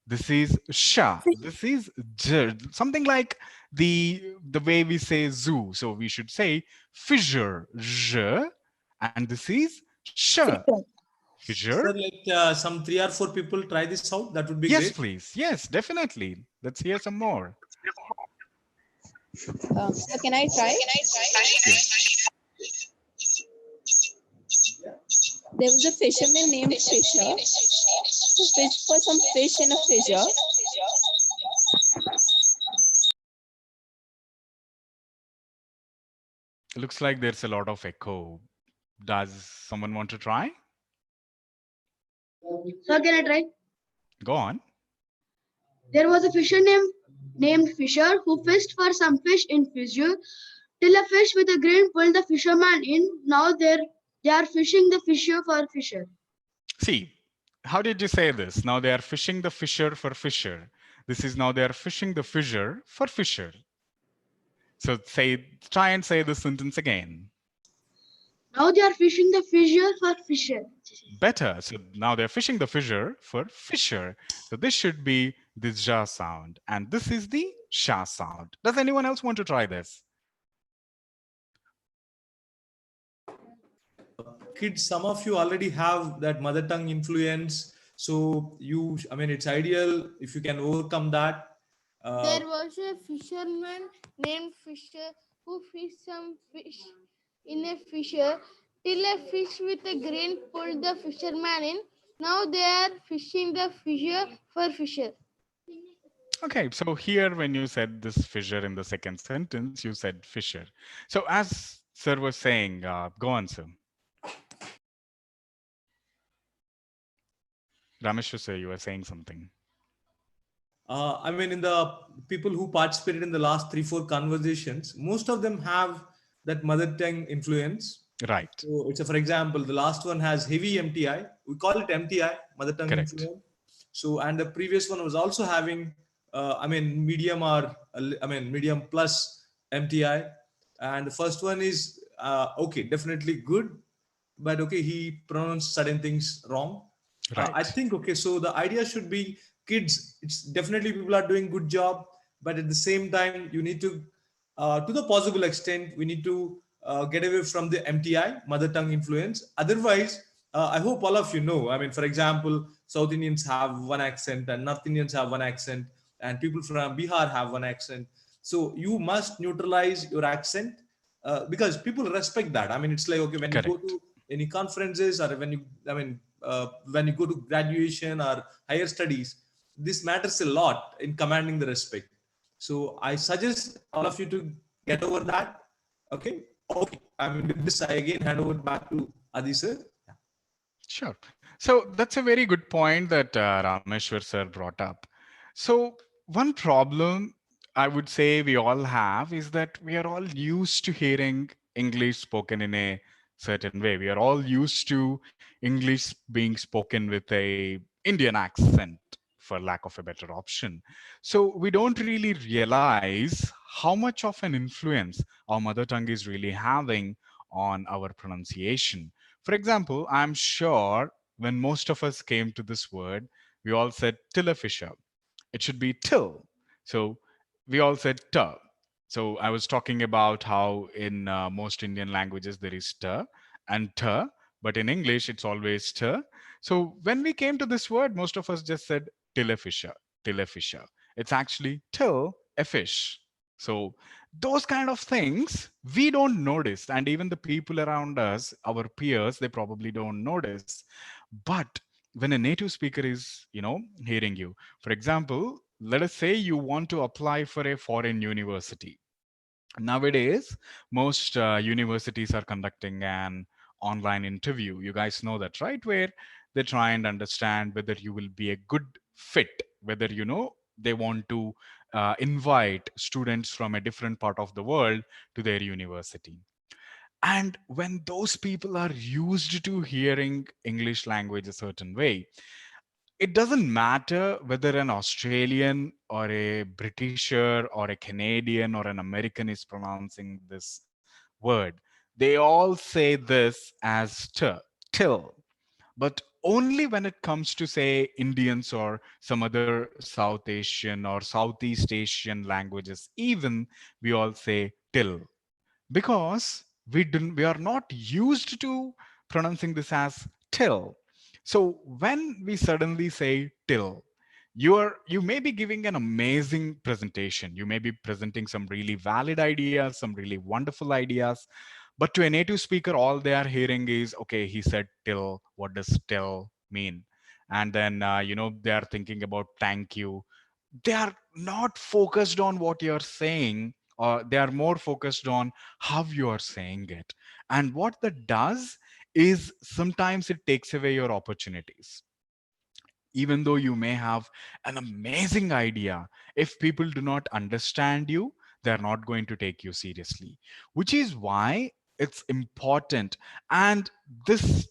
this is sha, this is j, something like the way we say zoo. So we should say fissure, j, and this is sha. Fissure. Sir, like some 3 or 4 people try this out. That would be Yes, great. please. Yes, definitely. Let's hear some more. So can I try? Yes. There was a fisherman named Fisher who fished for some fish in a fissure. It looks like there's a lot of echo. Does someone want to try? So can I try? Go on. There was a fisher named Fisher who fished for some fish in fissure, till a fish with a grin pulled the fisherman in. Now they are fishing the fissure for fisher. See, how did you say this? Now they are fishing the fissure for fisher. This is now they are fishing the fissure for fisher. So try and say the sentence again. Now they are fishing the fissure for fisher. Better. So now they're fishing the fissure for fisher. So this should be the ja sound, and this is the sha sound. Does anyone else want to try this? Kids, some of you already have that mother tongue influence. So it's ideal if you can overcome that. There was a fisherman named Fisher who fished some fish in a fissure, till a fish with a grin pulled the fisherman in. Now they are fishing the fissure for fisher. Okay, so here when you said this fissure in the second sentence, you said fisher. So as sir was saying, go on, sir. Ramesh, sir, you were saying something. In the people who participated in the last 3-4 conversations, most of them have that mother tongue influence. Right. So it's for example, the last one has heavy MTI. We call it MTI, mother tongue Correct. influence. So, and the previous one was also having, medium or, medium plus MTI. And the first one is, okay, definitely good. But okay, he pronounced certain things wrong. Right. I think, okay, so the idea should be kids, it's definitely people are doing good job, but at the same time, you need to the possible extent, we need to get away from the MTI, mother tongue influence. Otherwise, I hope all of you know, for example, South Indians have one accent and North Indians have one accent and people from Bihar have one accent. So you must neutralize your accent because people respect that. It's like, okay, when Correct. you go to any conferences or when you, when you go to graduation or higher studies, this matters a lot in commanding the respect. So I suggest all of you to get over that. Okay. With this, I again hand over back to Adi sir. Yeah. Sure. So that's a very good point that Rameshwar sir brought up. So one problem I would say we all have is that we are all used to hearing English spoken in a certain way. We are all used to English being spoken with a Indian accent, for lack of a better option. So we don't really realize how much of an influence our mother tongue is really having on our pronunciation. For example, I'm sure when most of us came to this word, we all said till a fisher. It should be till. So we all said "t." So I was talking about how in most Indian languages there is "t" and "t," but in English it's always "t." So when we came to this word, most of us just said "till a fisher," "till a fisher." It's actually "till a fish." So those kind of things we don't notice, and even the people around us, our peers, they probably don't notice. But when a native speaker is, hearing you, for example, let us say you want to apply for a foreign university. Nowadays, most universities are conducting an online interview. You guys know that, right? Where they try and understand whether you will be a good fit, whether, they want to invite students from a different part of the world to their university. And when those people are used to hearing English language a certain way, it doesn't matter whether an Australian or a Britisher or a Canadian or an American is pronouncing this word. They all say this as till. But only when it comes to, say, Indians or some other South Asian or Southeast Asian languages, even we all say till, because we are not used to pronouncing this as till. So when we suddenly say till, you may be giving an amazing presentation, you may be presenting some really valid ideas, some really wonderful ideas, but to a native speaker all they are hearing is, okay, he said till, what does till mean? And then they are thinking about thank you. They are not focused on what you're saying, or they are more focused on how you are saying it. And what that does is sometimes it takes away your opportunities. Even though you may have an amazing idea, if people do not understand you, they're not going to take you seriously, which is why it's important. And this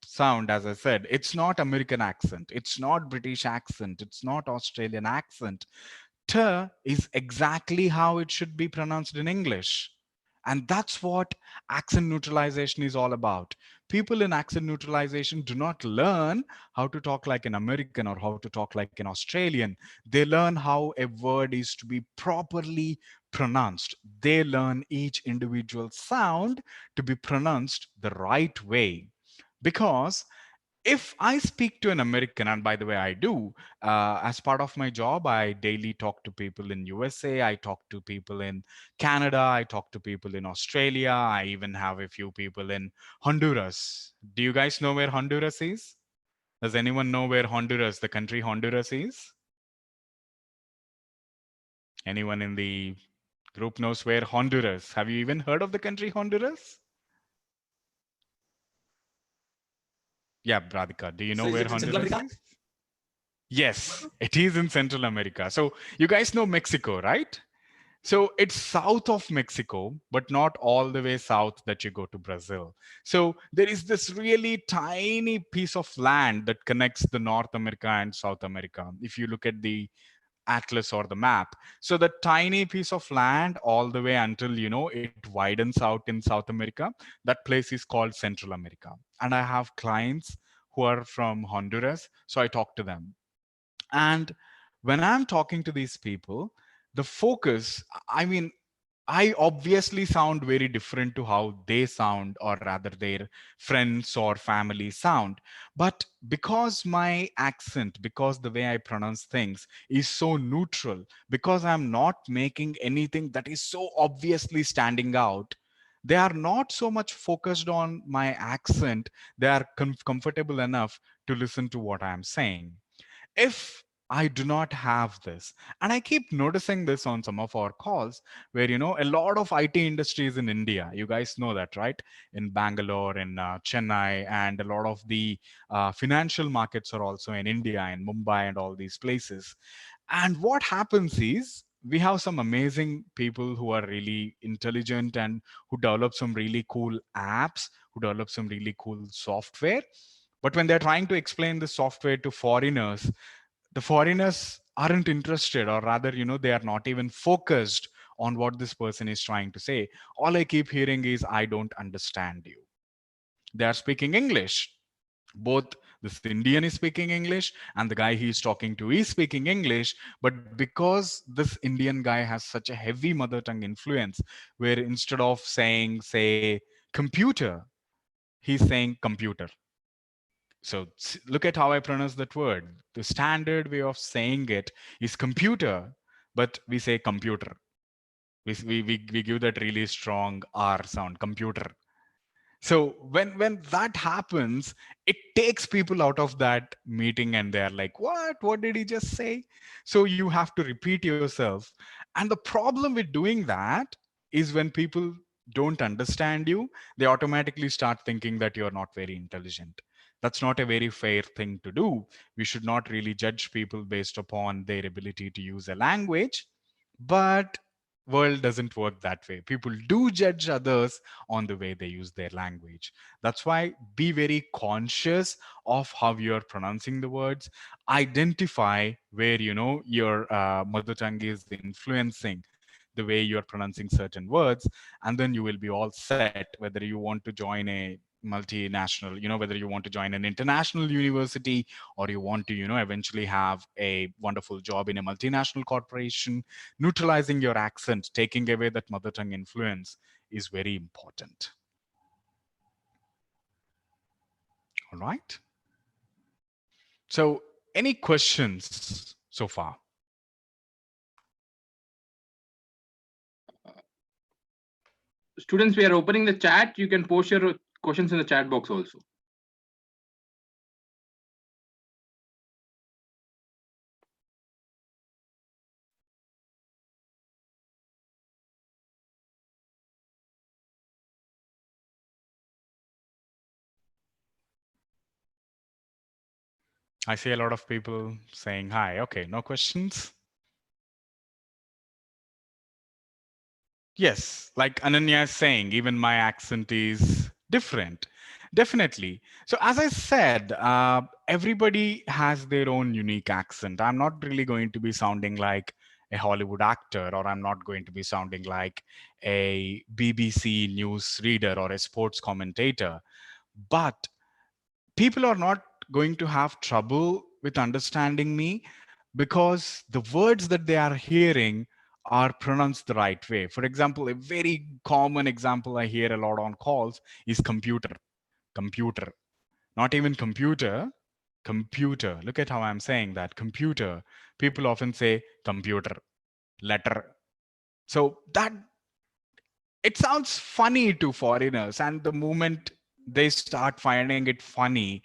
sound, as I said, it's not American accent, it's not British accent, it's not Australian accent. T is exactly how it should be pronounced in English. And that's what accent neutralization is all about. People in accent neutralization do not learn how to talk like an American or how to talk like an Australian. They learn how a word is to be properly pronounced. They learn each individual sound to be pronounced the right way. Because if I speak to an American, and by the way, I do, as part of my job, I daily talk to people in USA, I talk to people in Canada, I talk to people in Australia, I even have a few people in Honduras. Do you guys know where Honduras is? Does anyone know where Honduras, the country Honduras is? Anyone in the group knows where Honduras? Have you even heard of the country Honduras? Yeah, Radhika, do you know So is where it in Central Honduras America? is? Yes, it is in Central America. So you guys know Mexico, right? So it's south of Mexico, but not all the way south that you go to Brazil. So there is this really tiny piece of land that connects the North America and South America. If you look at the atlas or the map, so the tiny piece of land all the way until it widens out in South America, that place is called Central America. And I have clients who are from Honduras, so I talk to them. And when I'm talking to these people, the focus, I mean, I obviously sound very different to how they sound, or rather their friends or family sound. But because my accent, because the way I pronounce things is so neutral, because I'm not making anything that is so obviously standing out, they are not so much focused on my accent. They are comfortable enough to listen to what I'm saying. If I do not have this, and I keep noticing this on some of our calls, where a lot of IT industries in India, you guys know that, right? In Bangalore, in Chennai, and a lot of the financial markets are also in India, in Mumbai, and all these places. And what happens is we have some amazing people who are really intelligent and who develop some really cool apps, who develop some really cool software. But when they're trying to explain the software to foreigners, the foreigners aren't interested, or rather, they are not even focused on what this person is trying to say. All I keep hearing is, I don't understand you. They are speaking English. Both this Indian is speaking English and the guy he's talking to is speaking English. But because this Indian guy has such a heavy mother tongue influence, where instead of saying, say, computer, he's saying computer. So look at how I pronounce that word. The standard way of saying it is computer, but we say computer. We give that really strong R sound, computer. So when that happens, it takes people out of that meeting and they're like, what did he just say? So you have to repeat yourself. And the problem with doing that is when people don't understand you, they automatically start thinking that you're not very intelligent. That's not a very fair thing to do. We should not really judge people based upon their ability to use a language. But world doesn't work that way. People do judge others on the way they use their language. That's why be very conscious of how you're pronouncing the words. Identify where your mother tongue is influencing the way you're pronouncing certain words, and then you will be all set. Whether you want to join a multinational, whether you want to join an international university, or you want to eventually have a wonderful job in a multinational corporation, neutralizing your accent, taking away that mother tongue influence is very important. All right. So any questions so far? Students, we are opening the chat. You can post your questions in the chat box also. I see a lot of people saying hi. Okay, no questions? Yes, like Ananya is saying, even my accent is different. Definitely. So as I said, everybody has their own unique accent. I'm not really going to be sounding like a Hollywood actor, or I'm not going to be sounding like a BBC news reader or a sports commentator. But people are not going to have trouble with understanding me because the words that they are hearing are pronounced the right way. For example, a very common example I hear a lot on calls is computer. Computer. Not even computer. Computer. Look at how I'm saying that. Computer. People often say computer. Letter. So that it sounds funny to foreigners, and the moment they start finding it funny,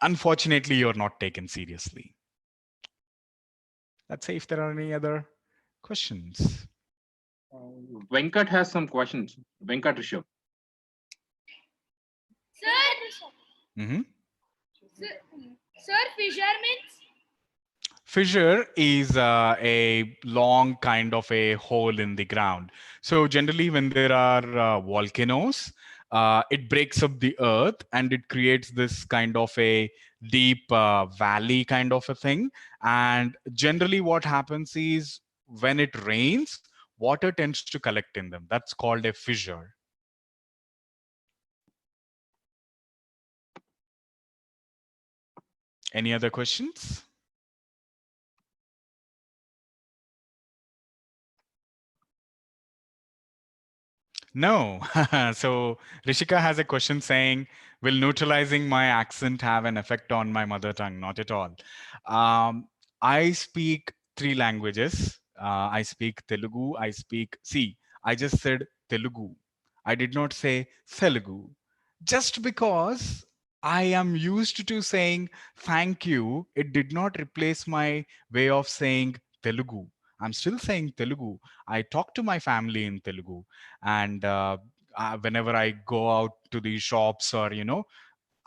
unfortunately, you're not taken seriously. Let's see if there are any other questions. Venkat has some questions. Venkat Rishabh. Sir, sir, fissure means? Fissure is a long kind of a hole in the ground. So generally when there are volcanoes, it breaks up the earth and it creates this kind of a deep valley kind of a thing. And generally what happens is when it rains, water tends to collect in them. That's called a fissure. Any other questions? No. So Rishika has a question saying, will neutralizing my accent have an effect on my mother tongue? Not at all. I speak 3 languages. I speak Telugu. I just said Telugu. I did not say Telugu. Just because I am used to saying thank you, it did not replace my way of saying Telugu. I'm still saying Telugu. I talk to my family in Telugu. And whenever I go out to the shops or,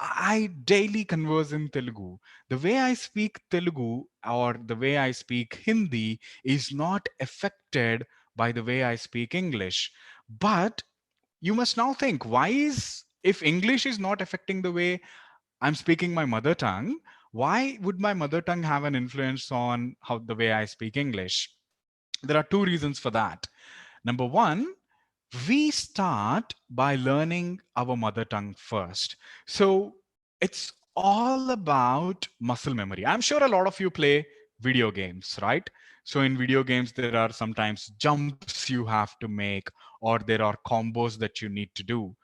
I daily converse in Telugu. The way I speak Telugu or the way I speak Hindi is not affected by the way I speak English. But you must now think, if English is not affecting the way I'm speaking my mother tongue, why would my mother tongue have an influence on the way I speak English? There are 2 reasons for that. Number 1, we start by learning our mother tongue first. So it's all about muscle memory. I'm sure a lot of you play video games, right? So in video games, there are sometimes jumps you have to make, or there are combos that you need to do.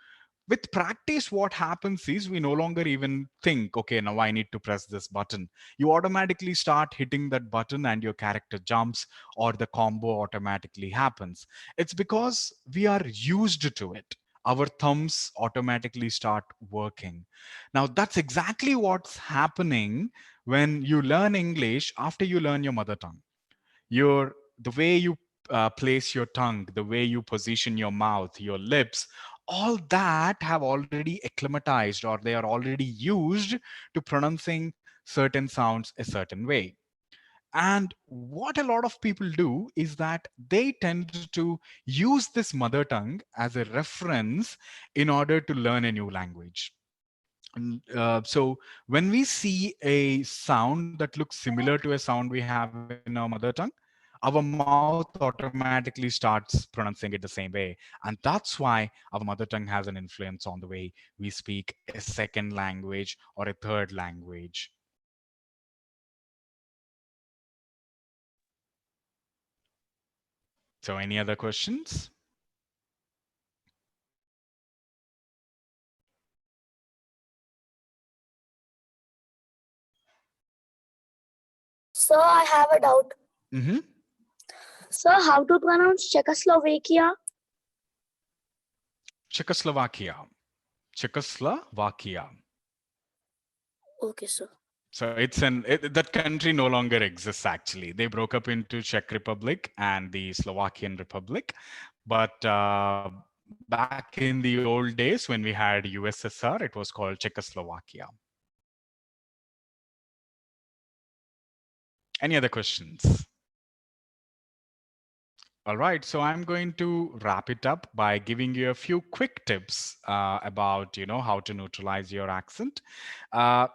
With practice, what happens is we no longer even think, okay, now I need to press this button. You automatically start hitting that button and your character jumps, or the combo automatically happens. It's because we are used to it. Our thumbs automatically start working. Now, that's exactly what's happening when you learn English after you learn your mother tongue. The way you place your tongue, the way you position your mouth, your lips, all that have already acclimatized, or they are already used to pronouncing certain sounds a certain way. And what a lot of people do is that they tend to use this mother tongue as a reference in order to learn a new language. So when we see a sound that looks similar to a sound we have in our mother tongue, our mouth automatically starts pronouncing it the same way. And that's why our mother tongue has an influence on the way we speak a second language or a third language. So any other questions? Sir, I have a doubt. Mm-hmm. Sir, how to pronounce Czechoslovakia? Czechoslovakia. Czechoslovakia. Okay, sir. So that country no longer exists, actually. They broke up into Czech Republic and the Slovakian Republic. But back in the old days when we had USSR, it was called Czechoslovakia. Any other questions? All right, so I'm going to wrap it up by giving you a few quick tips about, how to neutralize your accent.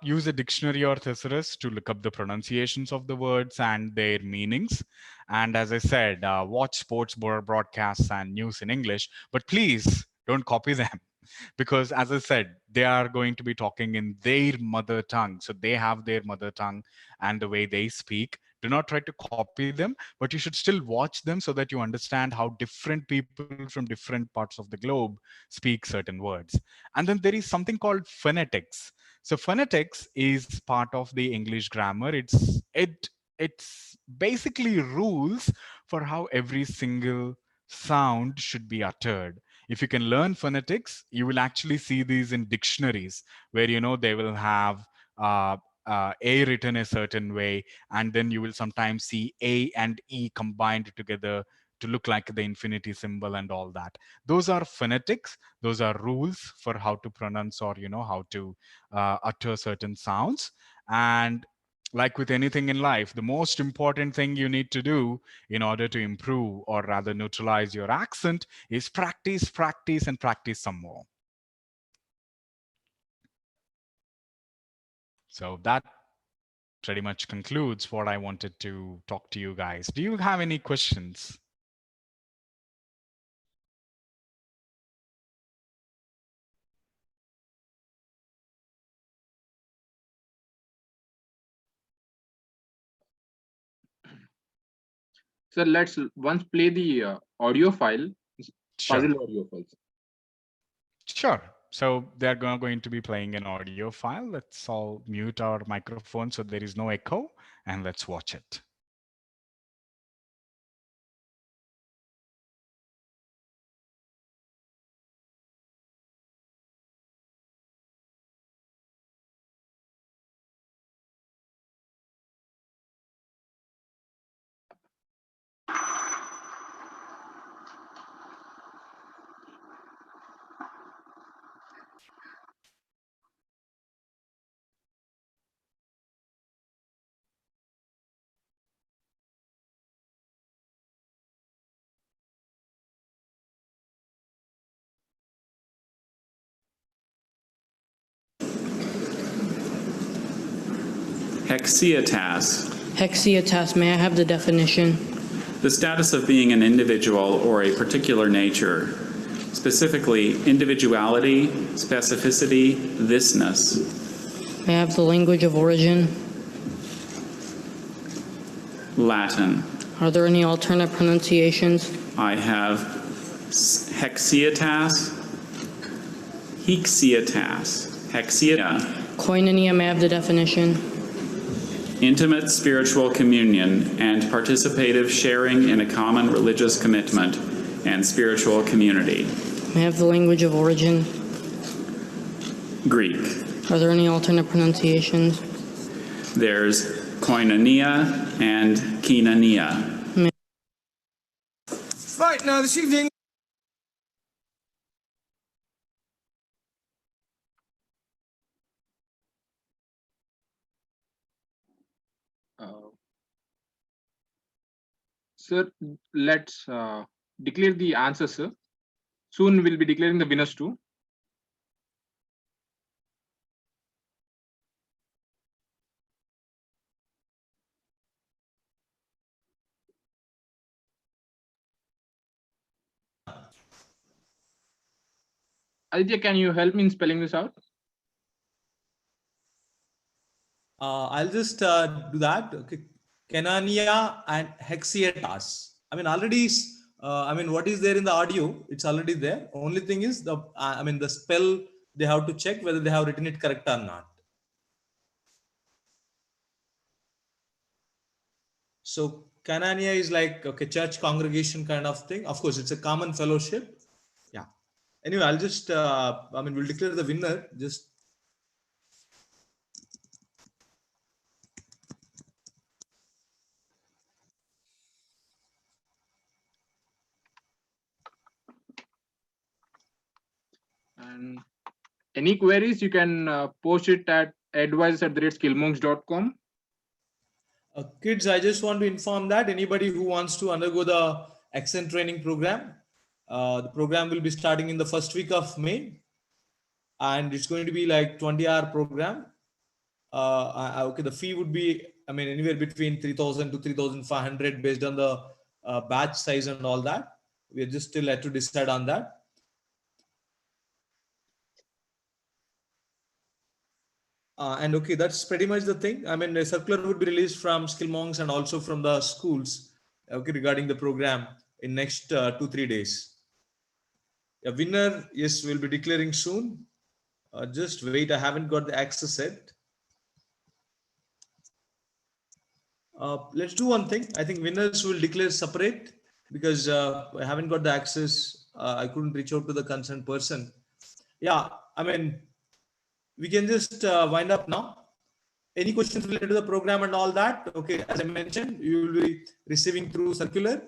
Use a dictionary or thesaurus to look up the pronunciations of the words and their meanings. And as I said, watch sports broadcasts and news in English, but please don't copy them. Because as I said, they are going to be talking in their mother tongue. So they have their mother tongue and the way they speak. Do not try to copy them, but you should still watch them so that you understand how different people from different parts of the globe speak certain words. And then there is something called phonetics. So phonetics is part of the English grammar. It's basically rules for how every single sound should be uttered. If you can learn phonetics, you will actually see these in dictionaries where, they will have A written a certain way, and then you will sometimes see A and E combined together to look like the infinity symbol and all that. Those are phonetics. Those are rules for how to pronounce or, how to utter certain sounds. And like with anything in life, the most important thing you need to do in order to improve or rather neutralize your accent is practice, practice, and practice some more. So that pretty much concludes what I wanted to talk to you guys. Do you have any questions? So let's once play the audio file, Sure. puzzle audio files. Sure. So they're going to be playing an audio file. Let's all mute our microphone so there is no echo, and let's watch it. Hexietas. Hexietas, may I have the definition? The status of being an individual or a particular nature. Specifically, individuality, specificity, thisness. May I have the language of origin? Latin. Are there any alternate pronunciations? I have hexietas, hexietas, hexia. Koinonia, may I have the definition? Intimate spiritual communion and participative sharing in a common religious commitment and spiritual community. May I have the language of origin? Greek. Are there any alternate pronunciations? There's koinonia and koinonia. Right now, this evening. Sir, let's declare the answers, sir. Soon we'll be declaring the winners too. Aditya, can you help me in spelling this out? I'll just do that. Okay. Kenania and Hexietas. I mean, already, what is there in the audio? It's already there. Only thing is the spell, they have to check whether they have written it correct or not. So Canania is like, okay, church congregation kind of thing. Of course, it's a common fellowship. Yeah. Anyway, I'll just, we'll declare the winner. Just And any queries, you can post it at advice@skillmonks.com. Kids, I just want to inform that anybody who wants to undergo the accent training program, the program will be starting in the first week of May, and it's going to be like 20-hour program. Okay, the fee would be, anywhere between 3,000 to 3,500 based on the batch size and all that. We're just still yet to decide on that. And okay, that's pretty much the thing. A circular would be released from Skillmonks and also from the schools, okay, regarding the program in next 2-3 days. A winner, yes, we'll be declaring soon. Just wait, I haven't got the access yet. Let's do one thing. I think winners will declare separate because I haven't got the access. I couldn't reach out to the concerned person. Yeah, we can just wind up now. Any questions related to the program and all that? Okay, as I mentioned, you will be receiving through circular.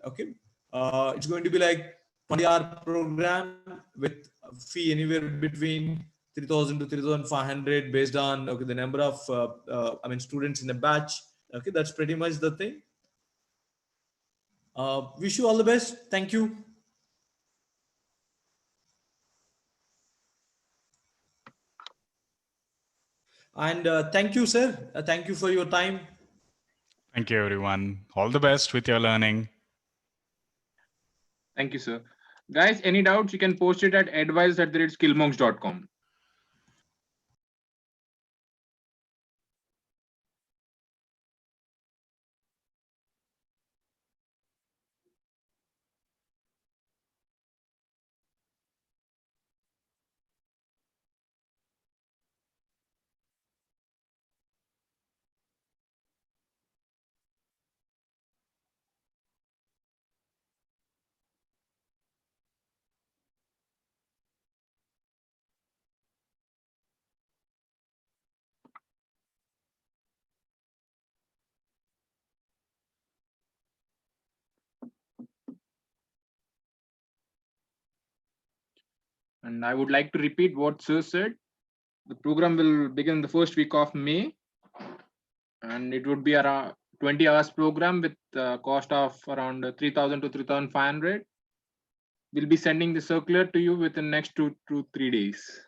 Okay, it's going to be like 20-hour program with fee anywhere between 3,000 to 3,500 based on the number of students in a batch. Okay, that's pretty much the thing. Wish you all the best. Thank you. And thank you, sir. Thank you for your time. Thank you, everyone. All the best with your learning. Thank you, sir. Guys, any doubts, you can post it at advice@skillmonks.com. And I would like to repeat what sir said. The program will begin the first week of May, and it would be around 20 hours program with a cost of around 3,000 to 3,500. We'll be sending the circular to you within next 2 to 3 days.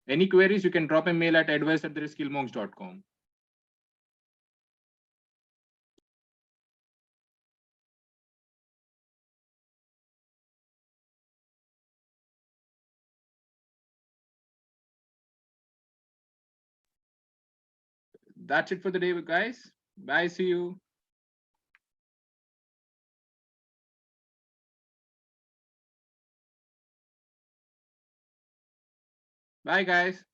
Any queries, you can drop a mail at advice@skillmonks.com. that's it for the day, guys. Bye. See you. Bye, guys.